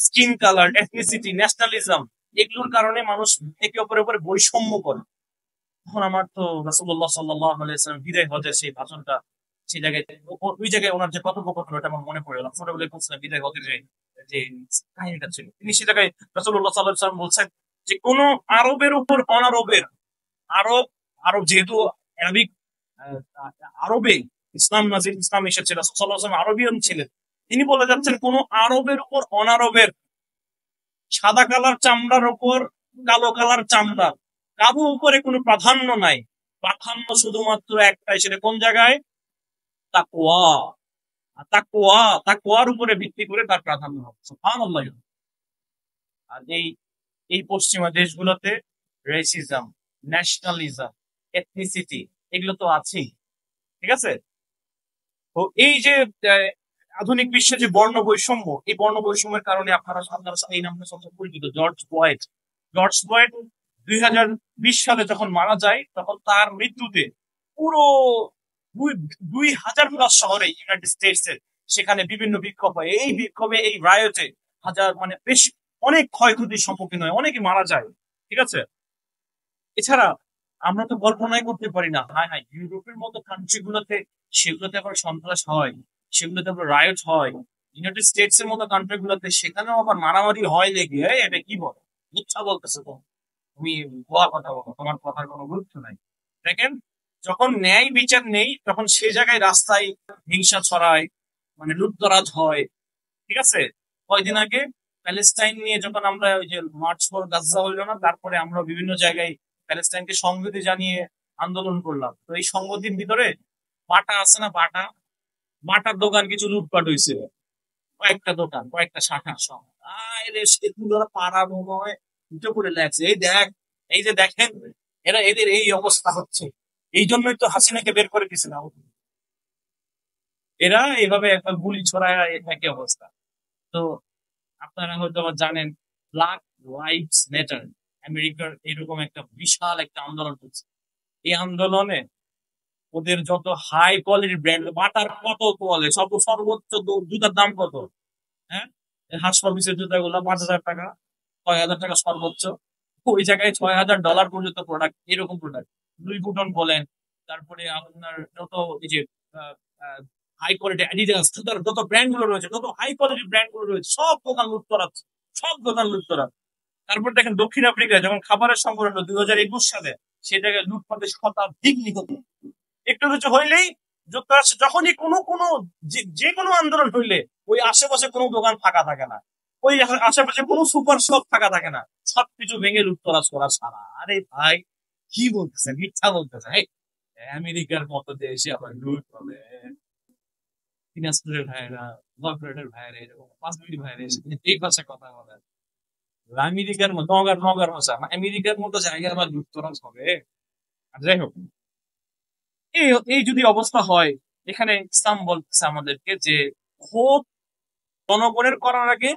স্কিন কালার, এথনিসিটি, ন্যাশনালিজম, এগুলোর কারণে মানুষ একে অপরের উপরে বৈষম্য করে। তখন আমার তো রাসূলুল্লাহ সাল্লাল্লাহু আলাইহি ওয়াসাল্লাম বিদায় হজের সেই ভাষণটা, সেই জায়গায় ওই জায়গায় ওনার যে কথোপকথন, ওটা আমার মনে পড়ে গেল। রাসূলুল্লাহ বিদায় হজের যে যে কাহিনীটা ছিল, তিনি সে জায়গায় রাসূলুল্লাহ সাল্লাল্লাহু আলাইহি ওয়াসাল্লাম বলছেন যে কোন আরবের উপর অনারবের, আরব আরব যেহেতু আরবিক, আরবে ইসলাম এসেছে, রাসূল সাল্লাল্লাহু আলাইহি ওয়াসাল্লাম আরবিয়ান ছিলেন। তিনি বলে যাচ্ছেন কোন আরবের উপর অনারবের, সাদা কালার চামড়ার উপর কালো কালার চামড়া, কারো উপরে কোনো প্রাধান্য নাই। প্রাধান্য শুধুমাত্র একটাই, সেটা কোন জায়গায়? তাকওয়া। তাকওয়ার উপরে ভিত্তি করে তার প্রাধান্য হবে। সুবহানাল্লাহ। আর এই এই পশ্চিমা দেশগুলোতে রেসিজম, ন্যাশনালিজম, এথনিসিটি, এগুলো তো আছেই। ঠিক আছে? তো এই যে আহ, আধুনিক বিশ্বে যে বর্ণ বৈষম্য, এই বর্ণ বৈষম্যের কারণে আপনারা এই নামটা সবচেয়ে পরিচিত, জর্জ বয়েড। জর্জ বয়েড 2020 সালে যখন মারা যায়, তখন তার মৃত্যুতে পুরো 2000+ শহরে ইউনাইটেড স্টেটস এর সেখানে বিভিন্ন বিক্ষোভ হয়। এই বিক্ষোভে, এই রায়তে হাজার, মানে বেশ অনেক ক্ষয়ক্ষতির সম্মুখীন হয়, অনেকে মারা যায়। ঠিক আছে? এছাড়া আমরা তো কল্পনাই করতে পারি না, হায় হায়, ইউরোপের মতো কান্ট্রি গুলোতে, সেগুলোতে আবার সন্ত্রাস হয়, সেগুলোতে আবার রায়ট হয়। ইউনাইটেড স্টেটস এর মতো কান্ট্রি গুলোতে সেখানেও আবার মারামারি হয় লেগে, এটা কি বলে, মিথ্যা বলতেছে তো, তুমি ভুয়া কথা বলো, তোমার কথার কোনো গুরুত্ব নাই। দেখেন, যখন ন্যায় বিচার নেই, তখন সে জায়গায় রাস্তায় হিংসা ছড়ায়, মানে লুটতরাজ হয়। ঠিক আছে? কয়দিন আগে প্যালেস্টাইন নিয়ে যখন আমরা ওই যে মার্চ ফর গাজা হইলো না, তারপরে আমরা বিভিন্ন জায়গায় প্যালেস্টাইনকে সংহতি জানিয়ে আন্দোলন করলাম। তো এই সংহতির ভিতরে বাটা আছে না, বাটা, বাটার দোকান কিছু লুটপাট হয়েছে, কয়েকটা দোকান, কয়েকটা শাখা সব। আরে সেগুলো পাড়া মনে হয় উঠে পড়ে লাগছে, এই দেখ, এই যে দেখেন, এরা এদের এই অবস্থা হচ্ছে। এই জন্যই তো হাসিনাকে বের করে দিছে না, এরা এইভাবে একটা গুলি ছড়ায়, একই অবস্থা। তো আপনারা হয়তো আবার জানেন, ব্ল্যাক লাইভস ম্যাটার, আমেরিকার এরকম একটা বিশাল একটা আন্দোলন হচ্ছে। এই আন্দোলনে ওদের যত হাই কোয়ালিটির ব্র্যান্ড, বাটার কত কোয়ালিটি, সর্বোচ্চ জুতার দাম কত? হ্যাঁ, হাসপাবিসের জুতাগুলো 5,000 টাকা, 6,000 টাকা সর্বোচ্চ। ওই জায়গায় $6,000 পর্যন্ত প্রোডাক্ট, এরকম প্রোডাক্ট, লুই বুটন বলেন, তারপরে আপনার যত এই যে হাই কোয়ালিটি অ্যাডিডাস জুতার যত ব্র্যান্ড গুলো রয়েছে, যত হাই কোয়ালিটি ব্র্যান্ড গুলো রয়েছে, সব দোকান লুট করাচ্ছে, সব দোকান লুট করা। তারপর দেখেন দক্ষিণ আফ্রিকায় যখন খাবারের সংকট হলো 2021 সালে, সে জায়গায় লুটপাটের শতাধিক নিহত। একটু কিছু হইলেই যুক্তরাষ্ট্রে যখনই কোনো যে কোনো আন্দোলন হইলে ওই আশেপাশে কোনো দোকান ফাঁকা থাকে না, ওই আশেপাশে কোনো সুপার শপ ফাঁকা থাকে না, সবকিছু ভেঙে লুটতরাজ করা ছাড়া। আরে ভাই, কি বলতেছেন? মিথ্যা বলতেছেন? আমেরিকার মতো দেশে আবার লুট হবে? দিনাজপুরের ভাইয়েরা, কর্পোরেটের ভাইয়েরা, এরকম 5 মিনিট ভাইয়েরা এসে এই ভাষায় কথা বলে। আমেরিকার মতো নগর নগর ভাষা, আমেরিকার মতো জায়গায় আবার লুটতরাজ হবে? আর যাই হোক, এই এই যদি অবস্থা হয়, এখানে ইসলাম বলতেছে আমাদেরকে যে খোদ জনগণের করার আগে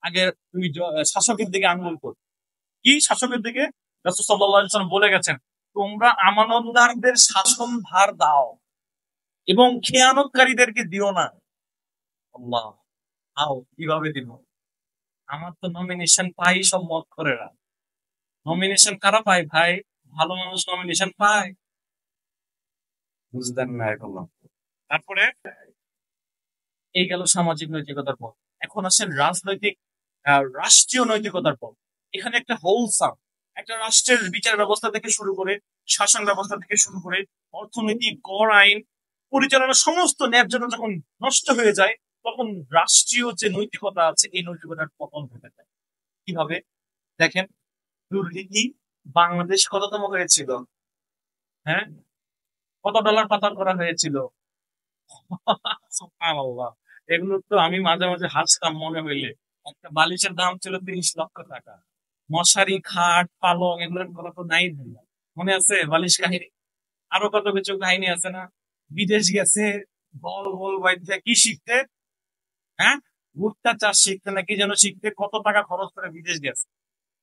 আগে তুমি শাসকের দিকে আঙ্গুল কর। কি শাসকের দিকে? রাসূল সাল্লাল্লাহু আলাইহি ওয়াসাল্লাম বলে গেছেন, তোমরা আমানতদারদের শাসন ভার দাও এবং খেয়ানতকারীদেরকে দিও না। আল্লাহ, আও কিভাবে দিব? আমার তো নমিনেশন পাই সব মত করে। নমিনেশন কারা পায় ভাই? ভালো মানুষ নমিনেশন পায়? বুঝলেন না এখনো? তারপরে এই গেল সামাজিক নৈতিকতার পথ। এখন আসেন রাজনৈতিক রাষ্ট্রীয় নৈতিকতার পথ। এখানে একটা হোলসাম, একটা রাষ্ট্রের বিচার ব্যবস্থা থেকে শুরু করে, শাসন ব্যবস্থা থেকে শুরু করে, অর্থনীতি, কর আইন, পরিচালনা, সমস্ত ন্যায্যতা যখন নষ্ট হয়ে যায়, তখন রাষ্ট্রীয় যে নৈতিকতা আছে এই নৈতিকতার পতন ঘটে যায়। কিভাবে? দেখেন, দুর্নীতি বাংলাদেশ কততম হয়েছিল? হ্যাঁ, কত ডলার পাচার করা হয়েছিল? সুবহানাল্লাহ। এগুলো তো আমি মাঝে মাঝে হাসতাম মনে হইলে। একটা বালিশের দাম ছিল 30 লক্ষ টাকা। মশারি, খাট, পালং এগুলোর কথা তো নাই ভাইয়া। মনে আছে বালিশ কাহিনী? আরো কত কিছু কাহিনী আছে না? বিদেশ গেছে, বল বল বাইতে কি শিখতে? হ্যাঁ, ভুট্টা চাষ শিখতে না কি যেন শিখতে, কত টাকা খরচ করে বিদেশ গেছে।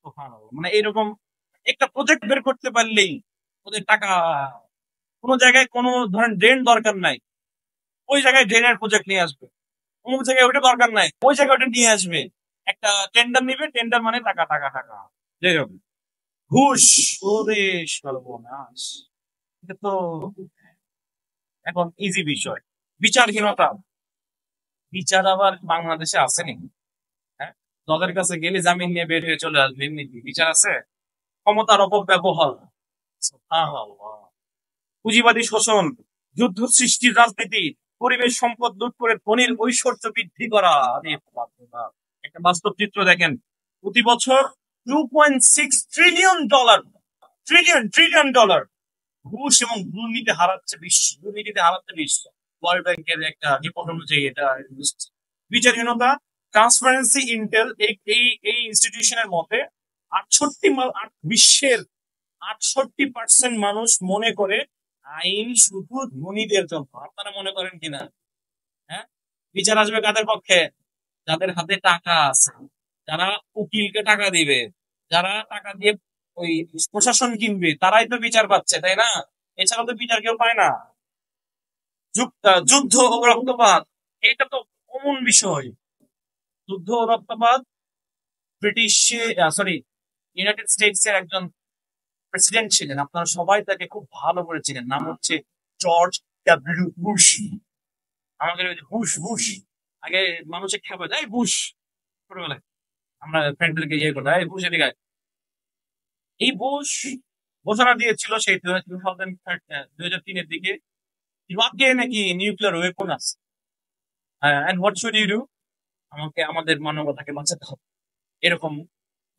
সুবহানাল্লাহ। মানে এরকম একটা প্রজেক্ট বের করতে পারলেই ওদের টাকা। কোনো জায়গায় কোনো ধরেন ড্রেন দরকার নাই, ওই জায়গায় ড্রেনের প্রজেক্ট নিয়ে আসবে। অমুক জায়গায় ওটা দরকার নাই, ওই জায়গায় ওটা নিয়ে আসবে। একটা টেন্ডার নিবে, টেন্ডার মানে টাকা টাকা টাকা। যাই হোক, ঘুষ, ওরে সর্বনাশ! এটা তো এখন ইজি বিষয়। বিচারহীনতা, বিচার আবার বাংলাদেশে আছে নাকি? হ্যাঁ, দলের কাছে গেলে জামিন নিয়ে বের হয়ে চলে আসবে, এমনি কি বিচার আছে? ক্ষমতার অপব্যবহার, সুবহানাল্লাহ। পুঁজিবাদী শোষণ, যুদ্ধ সৃষ্টির রাজনীতি, পরিবেশ সম্পদ লুট করে ধনীর ঐশ্বর্য বৃদ্ধি করা। আরে বাপ রে বাপ! একটা বাস্তব চিত্র দেখেন, প্রতি বছর $2.6 ট্রিলিয়ন, ট্রিলিয়ন ডলার ঘুষ এবং দুর্নীতিতে হারাচ্ছে বিশ্ব। ওয়ার্ল্ড ব্যাংকের একটা রিপোর্ট অনুযায়ী এটা। বিচারহীনতা, ট্রান্সপারেন্সি ইন্টেল, এই ইনস্টিটিউশনের মতে 68 বিশ্বের 68% মানুষ মনে করে আইন শুধু ধনীদের জন্য। আপনারা মনে করেন কিনা? হ্যাঁ, বিচার আসবে কাদের পক্ষে? যাদের হাতে টাকা আছে, যারা উকিলকে টাকা দিবে, যারা টাকা দিয়ে ওই প্রশাসন কিনবে, তারাই তো বিচার পাচ্ছে, তাই না? এছাড়া তো বিচার কেউ পায় না। যুদ্ধ ও রক্তপাত, এটা তো কমন বিষয়। যুদ্ধ ও রক্তপাত, ব্রিটিশে, সরি, ইউনাইটেড স্টেটস এর একজন প্রেসিডেন্ট ছিলেন, আপনারা সবাই তাকে খুব ভালো করে চিনেন, নাম হচ্ছে জর্জ ডব্লিউ বুশ। আমাদের ওই যে বুশ বুশ, আগে মানুষের খেপে যায় বুশ, ছোটবেলায় আমরা ফ্রেন্ডদেরকে ইয়ে করতাম, এই বুশ এদিকে আয়। এই বুশ ঘোষণা দিয়েছিল সেই 2003-এর দিকে, ইরাকে নাকি নিউক্লিয়ার ওয়েপন আছে। And what should you do? আমাদের মানবতাকে বাঁচাতে হবে, এরকম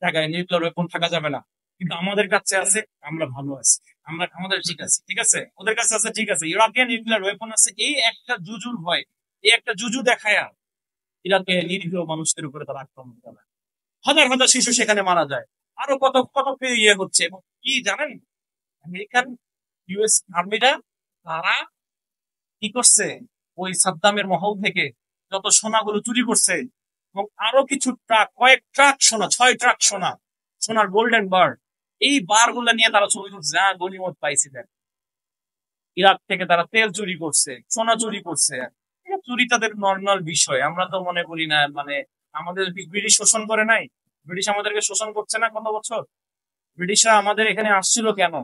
জায়গায় নিউক্লিয়ার ওয়েপন থাকা যাবে না। কিন্তু আমাদের কাছে আছে, আমরা ভালো আছি, আমরা আমাদের ঠিক আছে, ঠিক আছে, ওদের কাছে আছে, ঠিক আছে, ইরাকে নিউক্লিয়ার ওয়েপন আছে, এই একটা জুজুর ভয়, এই একটা জুজু দেখায়া ইরাকে নিরীহ মানুষদের উপরে তারা আক্রমণ করে, হাজার হাজার শিশু সেখানে মারা যায়। আরো কত কত ইয়ে হচ্ছে। এবং কি জানেন, আমেরিকান ইউএস আর্মিরা, তারা কি করছে, ওই সাদ্দামের মহল থেকে যত সোনাগুলো চুরি করছে, এবং আরো কিছু ট্রাক, কয়েক ট্রাক সোনা, 6 ট্রাক সোনা, সোনার গোল্ডেন বার, এই বার গুলা নিয়ে তারা ছবি তুলছে। গনিমত পাইছি দেখ। ইরাক থেকে তারা তেল চুরি করছে, সোনা চুরি করছে। এটা চুরি তাদের নর্মাল বিষয়, আমরা তো মনে করি না। মানে আমাদের ব্রিটিশ শোষণ করে নাই? ব্রিটিশ আমাদেরকে শোষণ করছে না কত বছর? ব্রিটিশরা আমাদের এখানে আসছিল কেন?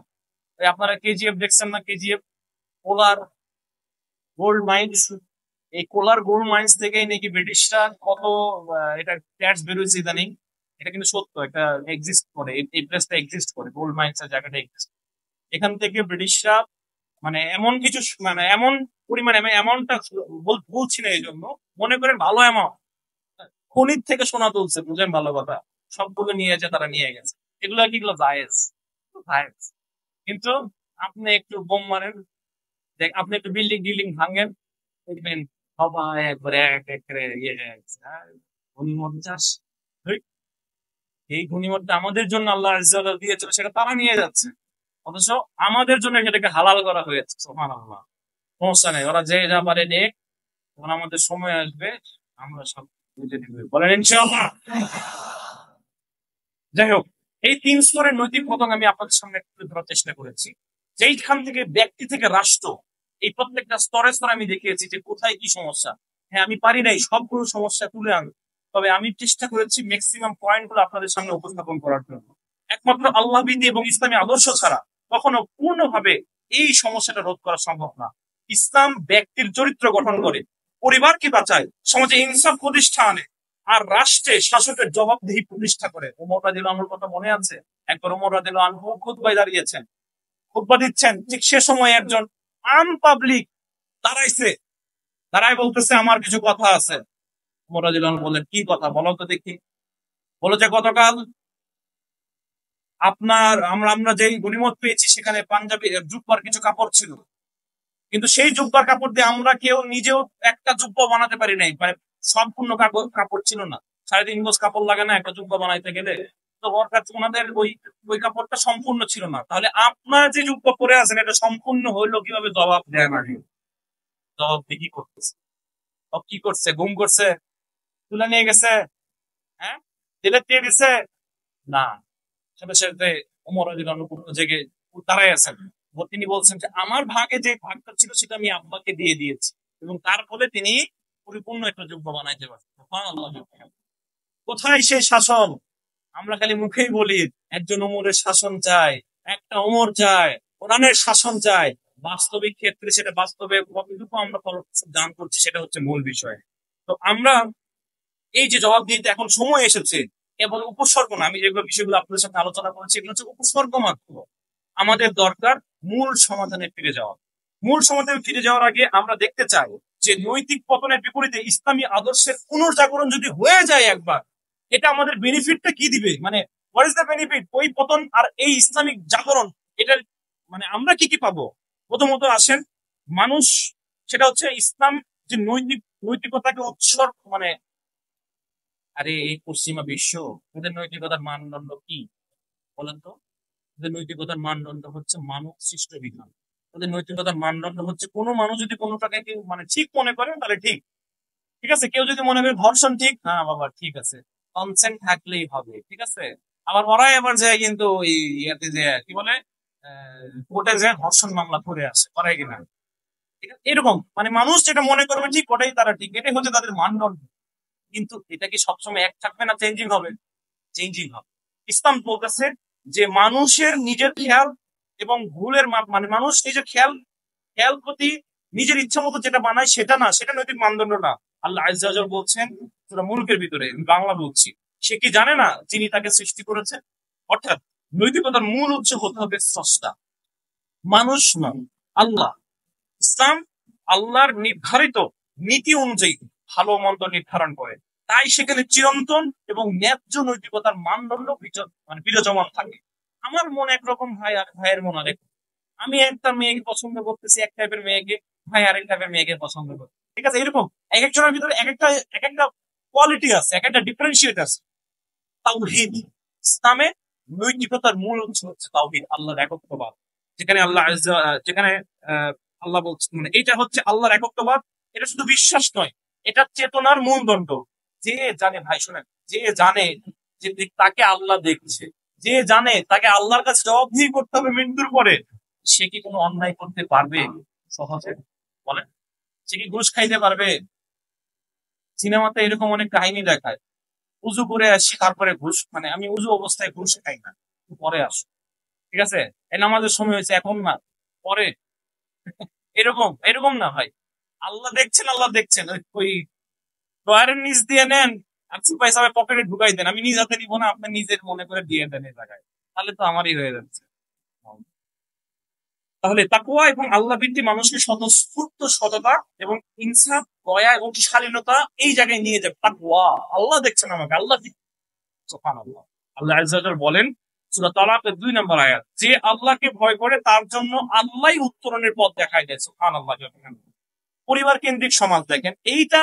ওই আপনারা কেজিএফ দেখছেন না? কেজিএফ, কোলার গোল্ড মাইন্স, এই কোলার গোল্ড মাইন্স থেকেই নাকি ব্রিটিশরা কত এটা ট্যাক্স বেরোয়েছে ইদানিং। এটা কিন্তু সত্য, এটা এক্সিস্ট করে, এই প্লেসটা এক্সিস্ট করে, গোল্ড মাইন্স এর জায়গাটা এক্সিস্ট। এখান থেকে ব্রিটিশরা মানে এমন কিছু মানে এমন পরিমাণে, আমি এমনটা বলছি না এই জন্য, মনে করেন ভালো অ্যামাউন্ট খনির থেকে সোনা তুলছে, বুঝেন ভালো কথা, সবগুলো নিয়ে যে তারা নিয়ে গেছে, এগুলো কি এগুলো জায়েজ? জায়েজ। কিন্তু আপনি একটু বোম মারেন, দেখ আপনি একটু বিল্ডিং টিল্ডিং ভাঙেন, দেখবেন সবাই একবারে এক এক করে ইয়ে হয়ে গেছে। ঘূর্ণিঝড় চাষ, হেই, এই ঘূর্ণিঝড়টা আমাদের জন্য আল্লাহ আজ্জা ওয়া জাল্লা দিয়েছিল, সেটা তারা নিয়ে যাচ্ছে, অথচ আমাদের জন্য সেটাকে হালাল করা হয়েছে। সুবহানাল্লাহ। সমস্যা নেই, ওরা যে যা পারে নিক, তখন আমাদের সময় আসবে, আমরা সব বুঝে নিব, বলেন ইনশাআল্লাহ। যাই হোক, এই তিন স্তরের নৈতিক পতন আমি আপনাদের সামনে তুলে ধরার চেষ্টা করেছি, যেইখান থেকে ব্যক্তি থেকে রাষ্ট্র, এই প্রত্যেকটা স্তরে স্তরে আমি দেখিয়েছি যে কোথায় কি সমস্যা। হ্যাঁ, আমি পারি নাই সবগুলো সমস্যা তুলে আনতে, তবে আমি চেষ্টা করেছি ম্যাক্সিমাম পয়েন্ট গুলো আপনাদের সামনে উপস্থাপন করার জন্য। একমাত্র আল্লাহ বিধি এবং ইসলামী আদর্শ ছাড়া কখনো পূর্ণভাবে এই সমস্যাটা রোধ করা সম্ভব না। ইসলাম ব্যক্তির চরিত্র গঠন করে, পরিবারকে বাঁচায়, সমাজে ইনসাফ প্রতিষ্ঠা আনে, আর রাষ্ট্রে শাসকের জবাবদিহি প্রতিষ্ঠা করে। ওমর রাদিয়াল্লাহু আনহুর কথা মনে আছে? একবার ওমর রাদিয়াল্লাহু আনহু খুতবায় দাঁড়িয়েছেন, খুতবা দিচ্ছেন, ঠিক সে সময় একজন আম পাবলিক দাঁড়াইছে, দাঁড়ায় বলতেছে আমার কিছু কথা আছে। ওমর রাদিয়াল্লাহু আনহু বললেন, কি কথা বলো তো দেখি। বলো যে গতকাল আপনার আমরা আমরা যে গনিমত পেয়েছি সেখানে পাঞ্জাবি জুব্বার কিছু কাপড় ছিল, কিন্তু সেই জুব্বার কাপড় দিয়ে আমরা কেউ নিজেও একটা জুব্বা বানাতে পারি নাই, মানে সম্পূর্ণ কাপড় ছিল না, 3.5 গজ কাপড় লাগে না একটা জুব্বা বানাইতে গেলে? তো ওর কাছে ওনাদের ওই ওই কাপড়টা সম্পূর্ণ ছিল না, তাহলে আপনার যে জুব্বা পরে আছেন এটা সম্পূর্ণ হইলো কিভাবে? জবাব দেয় না, জবাব দিহি করতেছে। ও কি করছে? গুম করছে? তুলে নিয়ে গেছে? হ্যাঁ, দিলে দিয়ে দিছে? না, সাথে সাথে ওমর রাদিয়াল্লাহু আনহু জেগে দাঁড়ায় আছেন, তিনি বলছেন যে আমার ভাগে যে ভাগটা ছিল সেটা আমি আব্বাকে দিয়ে দিয়েছি, এবং তার ফলে তিনি পরিপূর্ণ একটা যোগ্য বানাইতে পারছেন। সুবহানাল্লাহ। কোথায় সেই শাসন? আমরা খালি মুখেই বলি একজন ওমরের শাসন চাই, একটা ওমর চাই, কোরআনের শাসন চাই, বাস্তবিক ক্ষেত্রে সেটা বাস্তবে কতটুকু আমরা দান করছি সেটা হচ্ছে মূল বিষয়। তো আমরা এই যে জবাব দিতে এখন সময় এসেছে, এবং উপসর্গ না, আমি যেগুলো বিষয়গুলো আপনাদের সাথে আলোচনা করেছি এগুলো হচ্ছে উপসর্গ মাত্র। আমাদের দরকার মূল সমাধানে ফিরে যাওয়া। মূল সমাধানে ফিরে যাওয়ার আগে আমরা দেখতে চাই যে নৈতিক পতনের বিপরীতে ইসলামী আদর্শের পুনর্জাগরণ যদি হয়ে যায় একবার, এটা আমাদের বেনিফিটটা কি দিবে, মানে হোয়াট ইজ দ্য বেনিফিট? ওই পতন আর এই ইসলামিক জাগরণ, এটার মানে আমরা কি কি পাবো? প্রথমত আসেন, মানুষ, সেটা হচ্ছে ইসলাম যে নৈতিকতাকে উৎসর্গ, মানে আরে এই পশ্চিমা বিশ্ব, ওদের নৈতিকতার মানদণ্ড কি বলেন তো? ওদের নৈতিকতার মানদণ্ড হচ্ছে মানব সৃষ্ট বিধান। ওদের নৈতিকতার মানদণ্ড হচ্ছে কোনো মানুষ যদি কোনোটাকে মানে ঠিক মনে করে তাহলে ঠিক, ঠিক আছে। কেউ যদি মনে করে ধর্ষণ ঠিক, হ্যাঁ বাবা ঠিক আছে, কনসেন্ট থাকলেই হবে, ঠিক আছে। আবার ওরাই এবার যায় কিন্তু ইয়াতে যে কি বলে, কোর্টে যে ধর্ষণ মামলা করে আসে, করাই কিনা, ঠিক আছে? এরকম মানে মানুষ যেটা মনে করবে ঠিক ওটাই তারা ঠিক, এটাই হচ্ছে তাদের মানদণ্ড। কিন্তু এটা কি সবসময় এক থাকবে না? চেঞ্জিং হবে, চেঞ্জিং হবে। ইসলাম বলতেছে যে মানুষের নিজের খেয়াল এবং ভুলের মানে মানুষ নিজের খেয়াল খেয়াল প্রতি নিজের ইচ্ছা মতো যেটা বানায় সেটা না, সেটা নৈতিক মানদণ্ড না। আল্লাহ আজ্জা ওয়া জাল বলছেন সূরা মুলকের ভিতরে, আমি বাংলা বলছি, সে কি জানে না যিনি তাকে সৃষ্টি করেছে? অর্থাৎ নৈতিকতার মূল উৎস হতে হবে স্রষ্টা, মানুষ নয়, আল্লাহ। ইসলাম আল্লাহর নির্ধারিত নীতি অনুযায়ী ভালো মন্দ নির্ধারণ করে, তাই সেখানে চিরন্তন এবং ন্যায্য নৈতিকতার মানদণ্ড মানে বিরাজমান থাকে। আমার মন একরকম, ভাই আর ভাইয়ের মন আরেক। আমি একটা মেয়েকে পছন্দ করতেছি, এক টাইপের মেয়েকে, ভাই আরেক টাইপের মেয়েকে পছন্দ করে, ঠিক আছে। এরকম এক একজনের ভিতরে এক একটা কোয়ালিটি আছে, এক একটা ডিফারেন্সিয়েট আছে। তাওহীদ, ইসলামে নৈতিকতার মূল উৎস হচ্ছে তাওহীদ, আল্লাহর একত্ববাদ। যেখানে যেখানে আল্লাহ বলছেন, মানে এটা হচ্ছে আল্লাহর একত্ববাদ। এটা শুধু বিশ্বাস নয়, এটা চেতনার মূলদণ্ড। যে জানে, ভাই শোনেন, যে জানে যে তাকে আল্লাহ দেখছে, যে জানে তাকে আল্লাহর কাছে জবাবদিহি করতে হবে মৃত্যুর পরে, সে কি কোনো অন্যায় করতে পারবে সহজে? বলেন, সে কি ঘুষ খাইতে পারবে? সিনেমাতে এরকম অনেক কাহিনী দেখায়, উজু করে আসি তারপরে ঘুষ, মানে আমি উজু অবস্থায় ঘুষ খাই না, পরে আসো, ঠিক আছে, এই নামাজের সময় হয়েছে এখন না, পরে। এরকম এরকম না ভাই, আল্লাহ দেখছেন, আল্লাহ দেখছেন, ওই ড্রয়ারের নিচ দিয়ে নেন আর চুপাই সাপে পকেটে ঢুকাই দেন, আমি নিজ হাতে নিবো না, আপনি নিজের মনে করে দিয়ে দেন এই জায়গায়, তাহলে তো আমারই হয়ে যাচ্ছে। তাহলে তাকওয়া এবং আল্লাহ ভীতি মানুষকে স্বতঃস্ফূর্ত সততা এবং ইনসাফ, দয়া এবং শালীনতা এই জায়গায় নিয়ে যাবে। তাকওয়া, আল্লাহ দেখছেন আমাকে, আল্লাহ সুবহানাল্লাহ। আল্লাহ আযজা ওয়া জাল্লা বলেন সূরা তালাকের 2 নম্বর আয়াত, যে আল্লাহকে ভয় করে তার জন্য আল্লাহই উত্তরণের পথ দেখায় দেয়। সুবহানাল্লাহ। পরিবার কেন্দ্রিক সমাজ দেখেন, এইটা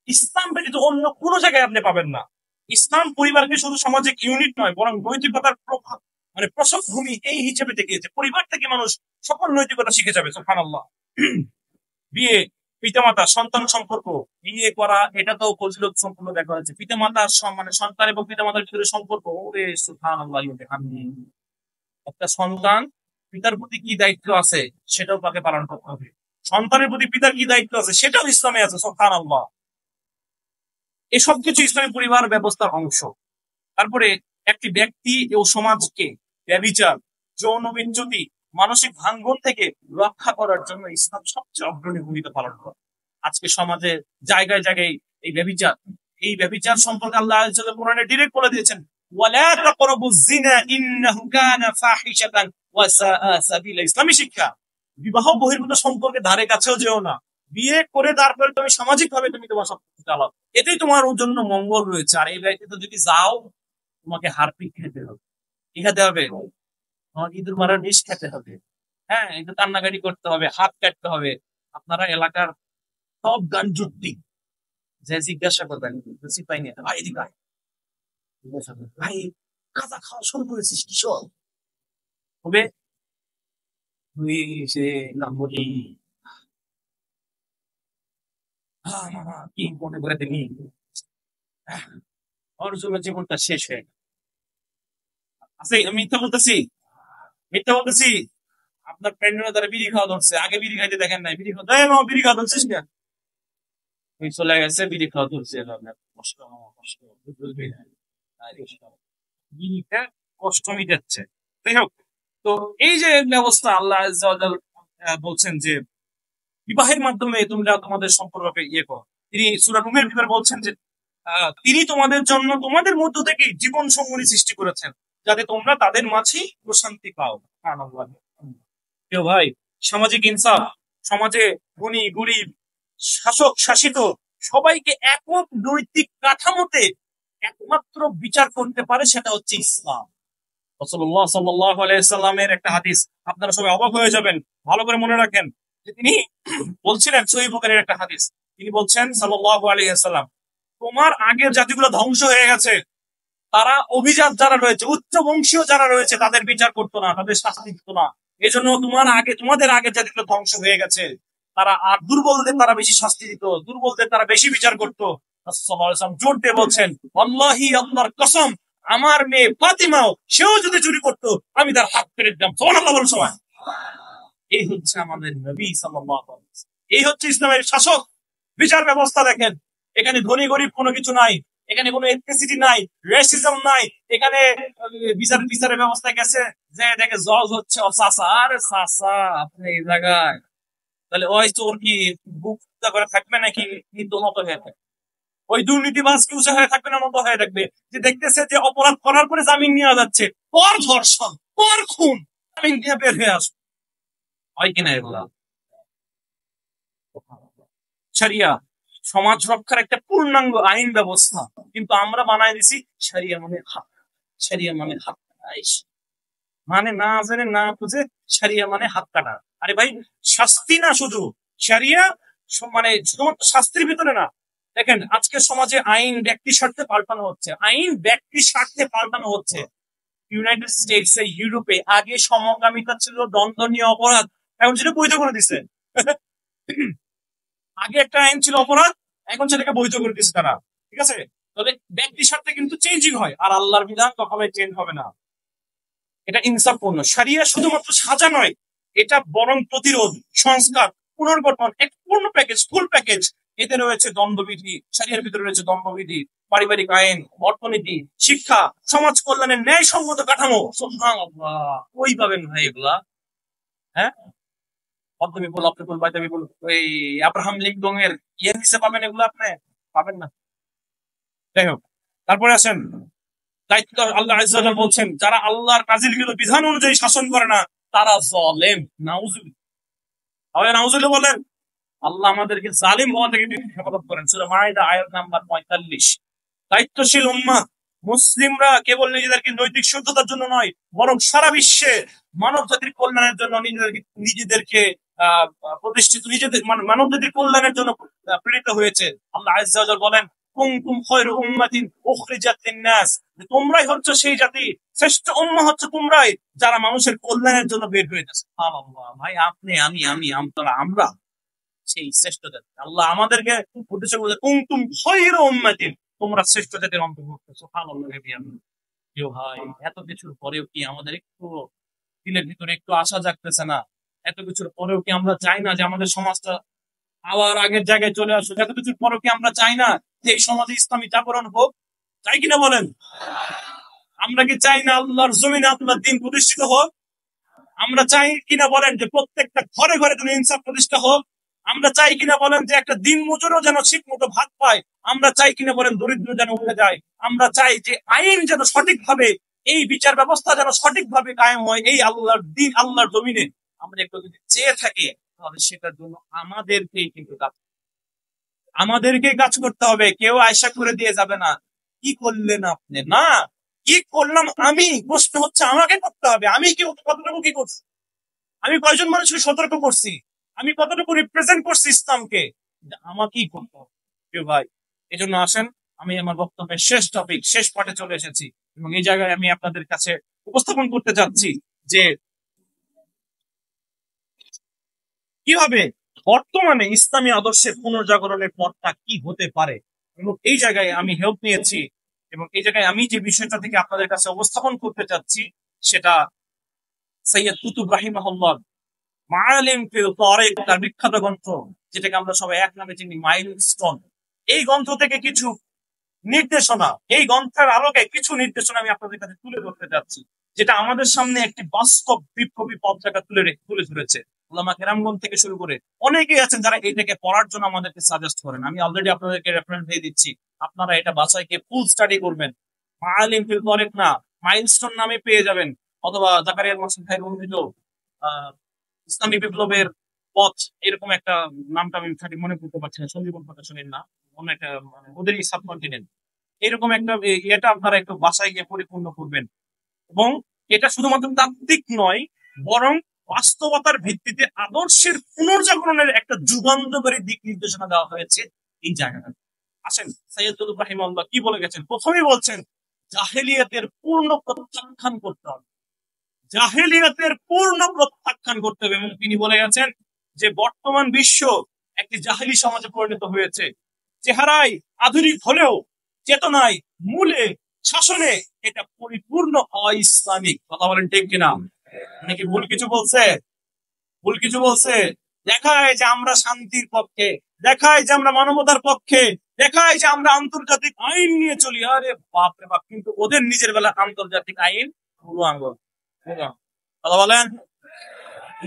ইসলাম ব্যতীত অন্য কোন জায়গায় আপনি পাবেন না। ইসলাম পরিবারকে শুধু সামাজিক ইউনিট নয়, বরং নৈতিকতার প্রভাব মানে প্রসব ভূমি এই হিসেবে দেখিয়েছে। পরিবার থেকে মানুষ সকল নৈতিকতা শিখে যাবে। সুবহানাল্লাহ। বিয়ে, পিতামাতা সন্তান সম্পর্ক, বিয়ে করা এটা তো ফজিলত সম্পূর্ণ দেখা হয়েছে। পিতামাতার মানে সন্তান এবং পিতামাতার ভিতরে সম্পর্ক, ওরে সুবহানাল্লাহ। একটা সন্তান পিতার প্রতি কি দায়িত্ব আছে সেটাও তাকে পালন করতে হবে। সন্তানের প্রতি পিতার কি দায়িত্ব আছে সেটাও ইসলামে আছে। সুবহানাল্লাহ। এই সবকিছু ইসলামী পরিবার ব্যবস্থার অংশ। তারপরে একটি ব্যক্তি ও সমাজকে ব্যভিচার, যৌন বিচ্যুতি, মানসিক ভাঙ্গন থেকে রক্ষা করার জন্য ইসলাম সবচেয়ে অগ্রণী ভূমিকা পালন করে। আজকে সমাজে জায়গায় জায়গায় এই ব্যভিচার সম্পর্কে আল্লাহ আযজা ওয়া জাল্লা কোরআনে ডিরেক্ট বলে দিয়েছেন, ওয়ালা তাকরাবুজ জিনা ইন্নাহু কানা ফাহিশাতান ওয়া সাআ সাবিলা। ইসলামী শিক্ষা, বিবাহ বহির্ভূত সম্পর্কে ধারে কাছেও যেও না। বিয়ে করে তারপরে তুমি সামাজিক ভাবে তুমি তোমার সম্পর্ক চালাও, এটাই তোমার জন্য মঙ্গল রয়েছে। আর এই ব্যক্তিতে যদি যাও, তোমাকে হারপিক খেতে হবে। কি খেতে হবে? তোমাকে ইঁদুর মারার বিষ খেতে হবে। হ্যাঁ, একটু কান্নাকাটি করতে হবে, হাত কাটতে হবে। আপনারা এলাকার সব গান জুটতি যে জিজ্ঞাসা করবেন, সিপাই নিয়ে, ভাই এদিকে আয়। ভাই কাঁচা খাওয়া শুরু করেছিস কিশোর? হবে তুই সে নাম্বরি মামা কি মনে করে দিলি, অর্জুনের জীবনটা শেষ হয়ে গেল। আচ্ছা, মিথ্যা বলতেছি? মিথ্যা বলতেছি? আপনার প্যান্ডেলের দ্বারা বিড়ি খাওয়া ধরছে, আগে বিড়ি খাইতে দেখেন নাই, বিড়ি খাওয়া মামা বিড়ি খাওয়া ধরছিস কেন? তুই চলে গেছে, বিড়ি খাওয়া ধরছে। কষ্ট মামা, কষ্ট বুঝবি না। বিড়িটা কষ্ট মিটাচ্ছে। যাই হোক, তো এই যে ব্যবস্থা আল্লাহ আযজা ওয়া জাল্লা বলছেন যে বিবাহের মাধ্যমে তোমরা তোমাদের সম্পর্ককে ইয়ে করো। তিনি সূরা রুমের ভিতরে বলছেন যে তিনি তোমাদের জন্য তোমাদের মধ্য থেকে জীবন সঙ্গী সৃষ্টি করেছেন, যাতে তোমরা তাদের মাঝে প্রশান্তি পাও। সুবহানাল্লাহ। প্রিয় ভাই, সামাজিক ইনসাফ, সমাজে ধনী গরিব, শাসক শাসিত সবাইকে একক নৈতিক কাঠামোতে একমাত্র বিচার করতে পারে, সেটা হচ্ছে ইসলাম। রাসূলুল্লাহ সাল্লাল্লাহু আলাইহি সাল্লামের একটা হাদিস, আপনারা সবাই অবাক হয়ে যাবেন, ভালো করে মনে রাখেন। যে তিনি বলছিলেন, সহিহ বুখারীর একটা হাদিস, তিনি বলছেন সাল্লাল্লাহু আলাইহি সাল্লাম, তোমার আগের জাতিগুলো ধ্বংস হয়ে গেছে, তারা অভিজাত যারা রয়েছে, উচ্চ বংশীয় যারা রয়েছে, তাদের বিচার করতো না, তাদের শাস্তি দিত না। এই জন্য তোমাদের আগের জাতিগুলো ধ্বংস হয়ে গেছে। তারা আর দুর্বলদের তারা বেশি শাস্তি দিত, দুর্বলদের তারা বেশি বিচার করতো। রাসূল সাল্লাল্লাহু আলাইহি ওয়াসাল্লাম জোর দিয়ে বলছেন, আল্লাহি, আল্লাহর কসম, আমার মেয়ে ফাতিমাও সেও যদি চুরি করতো আমি তার হাত কেটে দিতাম। সুবহানাল্লাহ বলুন সবাই। এই হচ্ছে আমাদের নবী সাল্লাল্লাহু আলাইহি ওয়াসাল্লাম, এই হচ্ছে ইসলামের শাসক। বিচার ব্যবস্থা দেখেন, এখানে ধনী গরিব কোনো কিছু নাই, এখানে কোনো এথনিসিটি নাই, রেসিজম নাই। এখানে বিচারের ব্যবস্থা গেছে যে দেখে জজ হচ্ছে ও চাচা, আরে চাচা আপনি এই জায়গায়, তাহলে ওই তোর কি বুক করে থাকবে নাকি নির্দোষ মতো হয়ে থাকবে? ওই দুর্নীতিবাজ কি উঁচা হয়ে থাকবে না মতো হয়ে থাকবে? যে দেখতেছে যে অপরাধ করার পরে জামিন নেওয়া যাচ্ছে, পর ধর্ষণ পর খুন, জামিন দিয়ে বের হয়ে আসবে, হয় কিনা এগুলা? শরিয়া সমাজ রক্ষার একটা পূর্ণাঙ্গ আইন ব্যবস্থা, কিন্তু আমরা বানাই দিছি শরিয়া মানে হক, শরিয়া মানে হক, মানে না জেনে না বুঝে শরিয়া মানে হাত কাটা। আরে ভাই, শাস্তি না শুধু শরিয়া, মানে শুধুমাত্র শাস্তির ভিতরে না। দেখেন, আজকে সমাজে আইন ব্যক্তি স্বার্থে পাল্টানো হচ্ছে, আইন ব্যক্তি স্বার্থে পাল্টানো হচ্ছে। ইউনাইটেড স্টেটস এ, ইউরোপে আগে সমকামিতা ছিল দণ্ডনীয় অপরাধ, এখন সেটা বৈধ করে দিছে। আগে একটা আইন ছিল অপরাধ, এখন সেটাকে বৈধ করে দিচ্ছে তারা। ঠিক আছে, তবে ব্যক্তি স্বার্থে কিন্তু চেঞ্জিং হয়, আর আল্লাহর বিধান কখনোই চেঞ্জ হবে না। এটা ইনসাফপূর্ণ। শরিয়া শুধুমাত্র সাজা নয়, এটা বরং প্রতিরোধ, সংস্কার, পুনর্গঠন, এক পূর্ণ প্যাকেজ, ফুল প্যাকেজ। এতে রয়েছে দণ্ডবিধি, শরিয়ার ভিতরে রয়েছে দণ্ডবিধি, পারিবারিক আইন, অর্থনীতি, শিক্ষা, সমাজ কল্যাণের ন্যায়সঙ্গত কাঠামো। সুবহানাল্লাহ, কই পাবেন ভাই এগুলা? হ্যাঁ, পদ্মবিপুল, অপ্রকুল, বাইতাবিপুল, ওই আব্রাহাম লিঙ্কন এর ইয়ে নিচে পাবেন এগুলো? আপনি পাবেন না। যাই হোক, তারপরে আসেন দায়িত্ব। আল্লাহ আযজা ওয়া জাল্লা বলছেন, যারা আল্লাহর নাযিলকৃত বিধান অনুযায়ী শাসন করে না, তারা জালেম। নাউজুবিল্লাহ, নাউজুবিল্লাহ বলেন। আল্লাহ আমাদেরকে জালিম হওয়া থেকে হেফাজত করেন। সূরা মাইদা আয়াত নাম্বার 45। দায়িত্বশীল উম্মাহ মুসলিমরা কেবল নিজেদেরকে নৈতিক শুদ্ধতার জন্য নয়, বরং সারা বিশ্বে মানব জাতির কল্যাণের জন্য নিজেদেরকে প্রতিষ্ঠিত, নিজেদের মানব জাতির কল্যাণের জন্য প্রেরিত হয়েছে। আল্লাহ আযজা ওয়া জাল বলেন, কুনতুম খায়রা উম্মাতিন উখরিজাত লিন-নাস, তোমরাই হচ্ছে সেই জাতি, শ্রেষ্ঠ উম্মাহ হচ্ছে তোমরাই, যারা মানুষের কল্যাণের জন্য বের হয়েছে। সুবহানাল্লাহ। ভাই আপনি, আমি আমরা সেই শ্রেষ্ঠ জাতি। আল্লাহ আমাদেরকে উদ্দেশ্য করে কুনতুম খায়রা উম্মাতিন, তোমরা শ্রেষ্ঠ জাতির অন্তর্ভুক্ত। সুবহানাল্লাহ। ভাই এত কিছুর পরেও কি আমাদের একটু দিলের ভিতরে একটু আশা জাগতেছে না? এত কিছুর পরেও কি আমরা চাই না যে আমাদের সমাজটা আবার আগের জায়গায় চলে আসুক? এত কিছুর পরেও কি আমরা চাই না যে এই সমাজে ইসলামী জাগরণ হোক? চাই কিনা বলেন? আমরা কি চাই না আল্লাহর জমিনে আল্লাহর দ্বীন প্রতিষ্ঠিত হোক? আমরা চাই কিনা বলেন যে প্রত্যেকটা ঘরে ঘরে যেন ইনসাফ প্রতিষ্ঠা হোক? আমরা চাই কিনা বলেন যে একটা দিন মজুরও যেন ঠিক মতো ভাত পায়? আমরা চাই কিনা বলেন দরিদ্র যেন উঠে যায়? আমরা চাই যে আইন যেন সঠিকভাবে, এই বিচার ব্যবস্থা যেন সঠিকভাবে কায়েম হয় এই আল্লাহর দিন, আল্লাহর জমিনে। আমরা একটু যদি চেয়ে থাকি, তাহলে সেটার জন্য আমাদেরকেই কাজ করতে হবে। কেউ আয়সা করে দিয়ে যাবে না, কি করলেন আপনি, না, কি করলাম আমি, প্রশ্ন হচ্ছে আমাকে করতে হবে। আমি কি কতটুকু কি করছি, আমি কয়জন মানুষকে সতর্ক করছি, আমি কতটুকু রিপ্রেজেন্ট করছি ইসলামকে, আমাকেই করতে হবে। প্রিয় ভাই, এই জন্য আসেন, আমি আমার বক্তব্যের শেষ টপিক, শেষ পার্টে চলে এসেছি, এবং এই জায়গায় আমি আপনাদের কাছে উপস্থাপন করতে যাচ্ছি যে কিভাবে বর্তমানে ইসলামী আদর্শের পুনর্জাগরণের পথটা কি হতে পারে। এবং এই জায়গায় আমি হেল্প নিয়েছি, এবং এই জায়গায় আমি যে বিষয়টা থেকে আপনাদের কাছে উপস্থাপন করতে চাচ্ছি, সেটা সৈয়দ কুতুব রাহিমাহুল্লাহ মাআলিম ফিল তারিক, তার বিখ্যাত গ্রন্থ, যেটাকে আমরা সবাই এক নামে চিনি, মাইলস্টোন। এই গ্রন্থ থেকে কিছু নির্দেশনা, এই গ্রন্থের আলোকে কিছু নির্দেশনা আমি আপনাদের কাছে তুলে ধরতে যাচ্ছি, যেটা আমাদের সামনে একটি বাস্তব বিপ্লবী পথটাকে তুলে ধরেছে। উলামা কেরামগণ থেকে শুরু করে অনেকেই আছেন যারা এটাকে পড়ার জন্য আমাদেরকে সাজেস্ট করেন। আমি অলরেডি আপনাদেরকে রেফারেন্স দিয়ে দিচ্ছি, আপনারা এটা বাসায় গিয়ে ফুল স্টাডি করবেন। মাআলিম ফিল তারিক না, মাইলস্টোন নামে পেয়ে যাবেন, অথবা জাকারিয়া মাসুদ ভাই বর্ণিত ইসলামী বিপ্লবের পথ, এরকম একটা নামটা আমি সঠিক মনে করতে পারছি না, সঞ্জীবন প্রকাশনের না, অন্য একটা, ওদেরই সাবকন্টিনেন্ট, এরকম একটা এটা আপনারা একটু বাসায় গিয়ে পরিপূর্ণ করবেন। এবং এটা শুধুমাত্র তাত্ত্বিক নয়, বরং বাস্তবতার ভিত্তিতে আদর্শের পুনর্জাগরণের একটা যুগান্তকারী দিক নির্দেশনা দেওয়া হয়েছে এই জায়গাটা। আসেন, সৈয়দ কুতুব রাহিমাহুল্লাহ কি বলে গেছেন? প্রথমেই বলছেন জাহেলিয়াতের পূর্ণ প্রত্যাখ্যান করতে হবে, জাহেলিয়াতের পূর্ণ প্রত্যাখ্যান করতে হবে। এবং তিনি বলে গেছেন যে বর্তমান বিশ্ব একটি জাহেলি সমাজে পরিণত হয়েছে, চেহারায় আধুনিক হলেও চেতনায়, মূলে, শাসনে এটা পরিপূর্ণ অইসলামিক। কথা বলেন ঠিক কিনা? নাকি ভুল কিছু বলছে? ভুল কিছু বলছে? দেখায় যে আমরা শান্তির পক্ষে, দেখায় যে আমরা মানবতার পক্ষে, দেখায় যে আমরা আন্তর্জাতিক আইন নিয়ে চলি। আরে বাপ রে বাপ, কিন্তু ওদের নিজের বেলা আন্তর্জাতিক আইন পুরো আঙ্গল। কথা বলেন।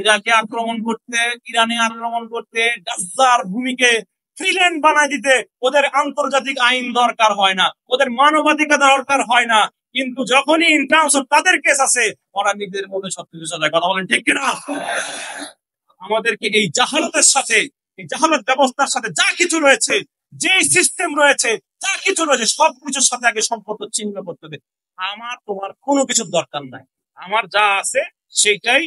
ইরাকে আক্রমণ করতে, ইরানে আক্রমণ করতে, গাজার ভূমিকে ফ্রিল্যান্ড বানায় দিতে ওদের আন্তর্জাতিক আইন দরকার হয় না, ওদের মানবাধিকার দরকার হয় না। কিন্তু যখনই ইন টার্মস অফ তাদের কেস আছে, ওরা নিজেদের মধ্যে সবকিছু সাজায়। কথা বলেন ঠিক কিনা? আমাদেরকে এই জাহালতের সাথে, এই জাহালত ব্যবস্থার সাথে যা কিছু রয়েছে, যে সিস্টেম রয়েছে, যা কিছু রয়েছে, সবকিছুর সাথে আগে সম্পর্ক ছিন্ন করতে হবে। আমার তোমার কোনো কিছুর দরকার নাই, আমার যা আছে সেটাই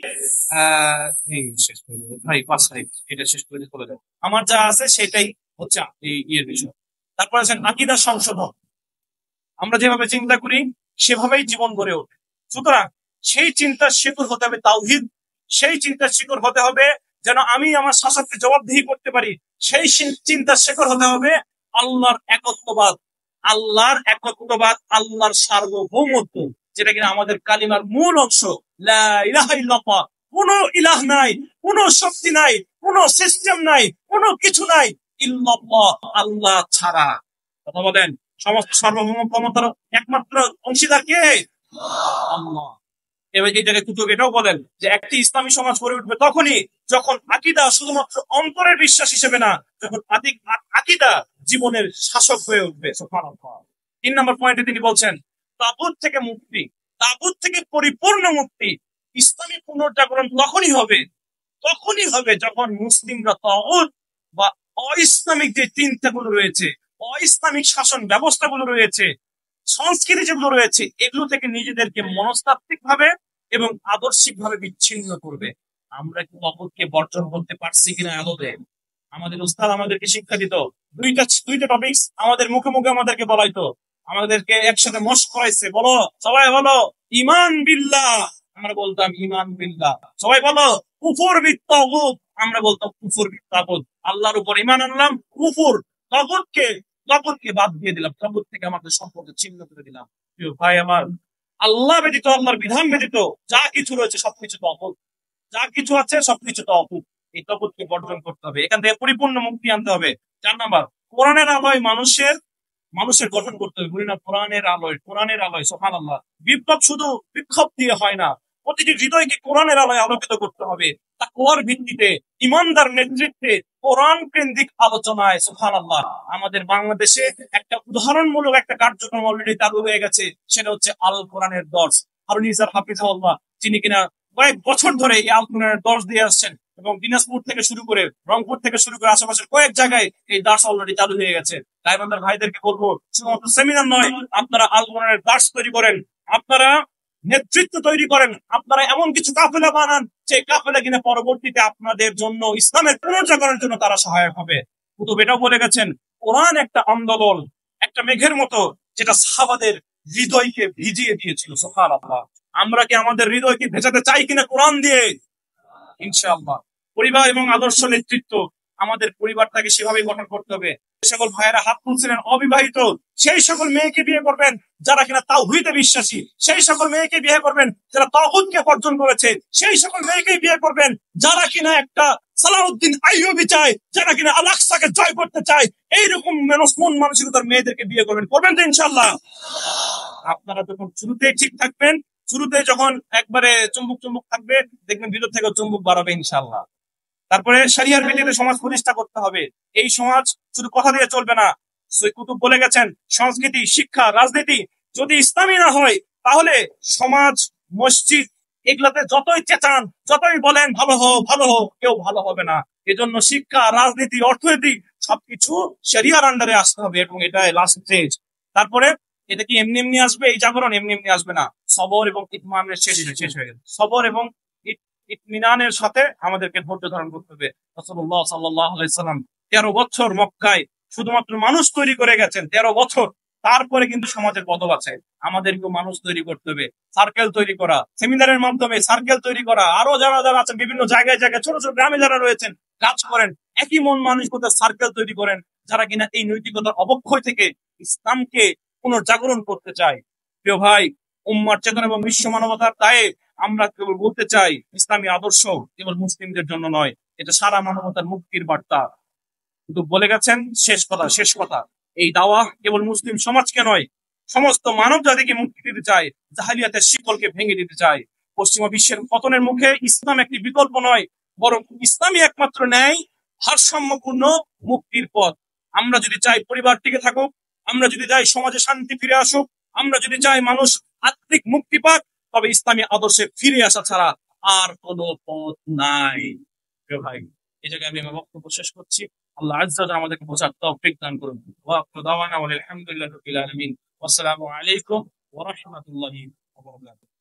শেষ করে দেবো ভাই, 5 মিনিট এটা শেষ করে চলে যাবো। আমার যা আছে সেটাই হচ্ছে এই ইয়ের বিষয়। তারপর আছেন আকীদা সংশোধন। আমরা যেভাবে চিন্তা করি সেভাবেই জীবন গড়ে ওঠে। সুতরাং সেই চিন্তার শিকড় হতে হবে তাওহীদ, সেই চিন্তার শিকড় হতে হবে যেন আমি আমার শাসককে জবাবদিহি করতে পারি। সেই চিন্তার শিকড় হতে হবে আল্লাহর একত্ববাদ, আল্লাহর একত্ববাদ, আল্লাহর সার্বভৌমত্ব, যেটা কিনা আমাদের কালিমার মূল অংশ। লা ইলাহা ইল্লাল্লাহ, কোনো ইলাহ নাই, কোনো শক্তি নাই, কোনো সিস্টেম নাই, কোনো কিছু নাই, ইল্লাল্লাহ, আল্লাহ ছাড়া। কথা বলেন, সমস্ত সার্বভৌম ক্ষমতার একমাত্র অংশীদার কে? আল্লাহ। এবার এই জায়গায় কুতুব এটাও বলেন যে একটি ইসলামী সমাজ গড়ে উঠবে তখনই যখন আকীদা শুধুমাত্র অন্তরের বিশ্বাস হিসেবে না, যখন আকীদা জীবনের শাসক হয়ে উঠবে। সুবহানাল্লাহ। 3 নম্বর পয়েন্টে তিনি বলছেন তাগুত থেকে মুক্তি, তাগুত থেকে পরিপূর্ণ মুক্তি, ইসলামী পুনর্জাগরণ তখনই হবে যখন মুসলিমরা তাগুত বা অইসলামিক যে চিন্তাগুলো রয়েছে, অইসলামিক শাসন ব্যবস্থাগুলো রয়েছে, সংস্কৃতি যেগুলো রয়েছে, এগুলো থেকে নিজেদেরকে মনস্তাত্ত্বিক ভাবে এবং আদর্শিক ভাবে বিচ্ছিন্ন করবে। আমরা কি তাগুতকে বর্জন করতে পারছি কিনা আদতে? আমাদের উস্তাদ আমাদেরকে শিক্ষা দিত, দুইটা টপিকস আমাদের মুখে মুখে আমাদেরকে বলাইতো, আমাদেরকে একসাথে মস্ক করাইছে। বলো, সবাই বলো ইমান বিল্লাহ। আমরা বলতাম ইমান বিল্লাহ। সবাই বলো কুফর বিত তাগুত। আমরা বলতাম কুফর বিত তাগুত। আল্লাহর উপর ইমান আনলাম, কুফর তাগুতকে বাদ দিয়ে দিলাম, তাগুত থেকে আমাদের সম্পর্ক ছিন্ন করে দিলাম। প্রিয় ভাই আমার, আল্লাহ ব্যতীত, আল্লাহর বিধান ব্যতীত যা কিছু রয়েছে সবকিছু তাগুত, যা কিছু আছে সবকিছু তাগুত। এই তাগুতকে বর্জন করতে হবে, এখান থেকে পরিপূর্ণ মুক্তি আনতে হবে। 4 নাম্বার, কোরআনের আলোয় মানুষের গঠন করতে হবে। বলি না, কোরআনের আলোয় সুবহানাল্লাহ। বিপ্লব শুধু বিক্ষোভ দিয়ে হয় না, প্রতিটি হৃদয়কে কোরআনের আলোয় আলোকিত করতে হবে। তাকওয়ার ভিত্তিতে, ইমানদার নেতৃত্বে, কোরআন কেন্দ্রিক আলোচনায়। সুবহানাল্লাহ। আমাদের বাংলাদেশে একটা উদাহরণমূলক একটা কার্যক্রম অলরেডি চালু হয়ে গেছে, সেটা হচ্ছে আল কোরআনের দর্স। হারুন ইজার হাফিজাহুল্লাহ, যিনি কিনা কয়েক বছর ধরে এই আল কোরআনের দর্স দিয়ে আসছেন, এবং দিনাজপুর থেকে শুরু করে, রংপুর থেকে শুরু করে আশেপাশের কয়েক জায়গায় এই দাস অলরেডি চালু হয়ে গেছে। গাইবান্ধার ভাইদেরকে বলবো, শুধুমাত্র সেমিনার নয়, আপনারা আল কোরআনের দাস তৈরি করেন, আপনারা নেতৃত্ব তৈরি করেন, আপনারা এমন কিছু কাফেলা বানান যে কাফেলা কিনা পরবর্তীতে আপনাদের জন্য, ইসলামের পুনর্জাগরণের জন্য তারা সহায়ক হবে। কুতুব এটাও বলে গেছেন, কোরআন একটা আন্দোলন, একটা মেঘের মতো, যেটা সাহাবাদের হৃদয়কে ভিজিয়ে দিয়েছিল। সুবহানাল্লাহ। আমরা কি আমাদের হৃদয়কে ভেজাতে চাই কিনা কোরআন দিয়ে? ইনশাআল্লাহ। পরিবার এবং আদর্শ নেতৃত্ব, আমাদের পরিবারটাকে সেভাবে গঠন করতে হবে। যে সকল ভাইয়েরা হাত তুলছিলেন অবিবাহিত, সেই সকল মেয়েকে বিয়ে করবেন যারা কিনা তাওহীদে বিশ্বাসী, সেই সকল মেয়েকে বিয়ে করবেন যারা তাগুতকে বর্জন করেছে, সেই সকল মেয়েকে বিয়ে করবেন যারা কিনা একটা সালাউদ্দিন আইয়ুবী চায়, যারা কিনা আল আকসাকে জয় করতে চায়। এইরকম মন মানসিকতার মেয়েদেরকে বিয়ে করবেন তো ইনশাআল্লাহ। আপনারা যখন শুরুতেই ঠিক থাকবেন, শুরুতে যখন একবারে চুম্বক চুম্বক থাকবে, দেখবেন ভিতর থেকে চুম্বক বাড়াবে ইনশাআল্লাহ। তারপরে শরিয়ার ভিত্তিতে সমাজ প্রতিষ্ঠা করতে হবে। এই সমাজ শুধু কথা দিয়ে চলবে না। সৈয়দ কুতুব বলে গেছেন, সংস্কৃতি, শিক্ষা, রাজনীতি যদি ইসলামী না হয়, তাহলে সমাজ, মসজিদ এগুলাতে যতই চেঁচান, যতই বলেন ভালো হো, কেউ ভালো হবে না। এজন্য শিক্ষা, রাজনীতি, অর্থনীতি সবকিছু শরিয়ার আন্ডারে আসতে হবে, এবং এটা লাস্ট স্টেজ। তারপরে এটা কি এমনি এমনি আসবে? এই জাগরণ এমনি এমনি আসবে না। সবর এবং ইতমানের শেষ হয়ে গেল। সবর এবং ইতমিনানের সাথে আমাদেরকে ধৈর্য ধারণ করতে হবে। রাসূলুল্লাহ সাল্লাল্লাহু আলাইহি সাল্লাম 13 বছর মক্কায় শুধুমাত্র মানুষ তৈরি করে গেছেন, 13 বছর। তারপরে কিন্তু সমাজের বদল আছে, আমাদেরকেও মানুষ তৈরি করতে হবে। সার্কেল তৈরি করা, সেমিনারের মাধ্যমে সার্কেল তৈরি করা, আরো যারা আছেন বিভিন্ন জায়গায় ছোট ছোট গ্রামে যারা রয়েছেন, কাজ করেন, একই মন মানসিকতার সার্কেল তৈরি করেন, যারা কিনা এই নৈতিকতার অবক্ষয় থেকে ইসলামকে পুনর্জাগরণ করতে চায়। প্রিয় ভাই, উম্মার চেতনা এবং বিশ্ব মানবতার দায়ে আমরা কেবল বলতে চাই, ইসলামী আদর্শ কেবল মুসলিমদের জন্য নয়, এটা সারা মানবতার মুক্তির বার্তা। কিন্তু বলে গেছেন, শেষ কথা, এই দাওয়া কেবল মুসলিম সমাজকে নয়, সমস্ত মানব জাতিকে মুক্তি দিতে চায়, জাহেলিয়াতের শিকলকে ভেঙে দিতে চায়। পশ্চিমা বিশ্বের পতনের মুখে ইসলাম একটি বিকল্প নয়, বরং ইসলামই একমাত্র ন্যায়, ভারসাম্যপূর্ণ মুক্তির পথ। আমরা যদি চাই পরিবার টিকে থাকুক, আমরা যদি চাই সমাজে শান্তি ফিরে আসুক, আমরা যদি চাই মানুষ আত্মিক মুক্তি পাক, তবে ইসলামী আদর্শে ফিরে আসা ছাড়া আর কোনো পথ নাই। প্রিয় ভাই, এই জায়গায় আমি আমার বক্তব্য শেষ করছি। আল্লাহ আজ্জা ওয়া জাল্লা আমাদেরকে বোঝার তৌফিক দান করুন। ওয়া আখিরু দাওয়ানা ওয়া আলহামদুলিল্লাহি রাব্বিল আলামিন। ওয়া আসসালামু আলাইকুম ওয়া রাহমাতুল্লাহি ওয়া বারাকাতুহু।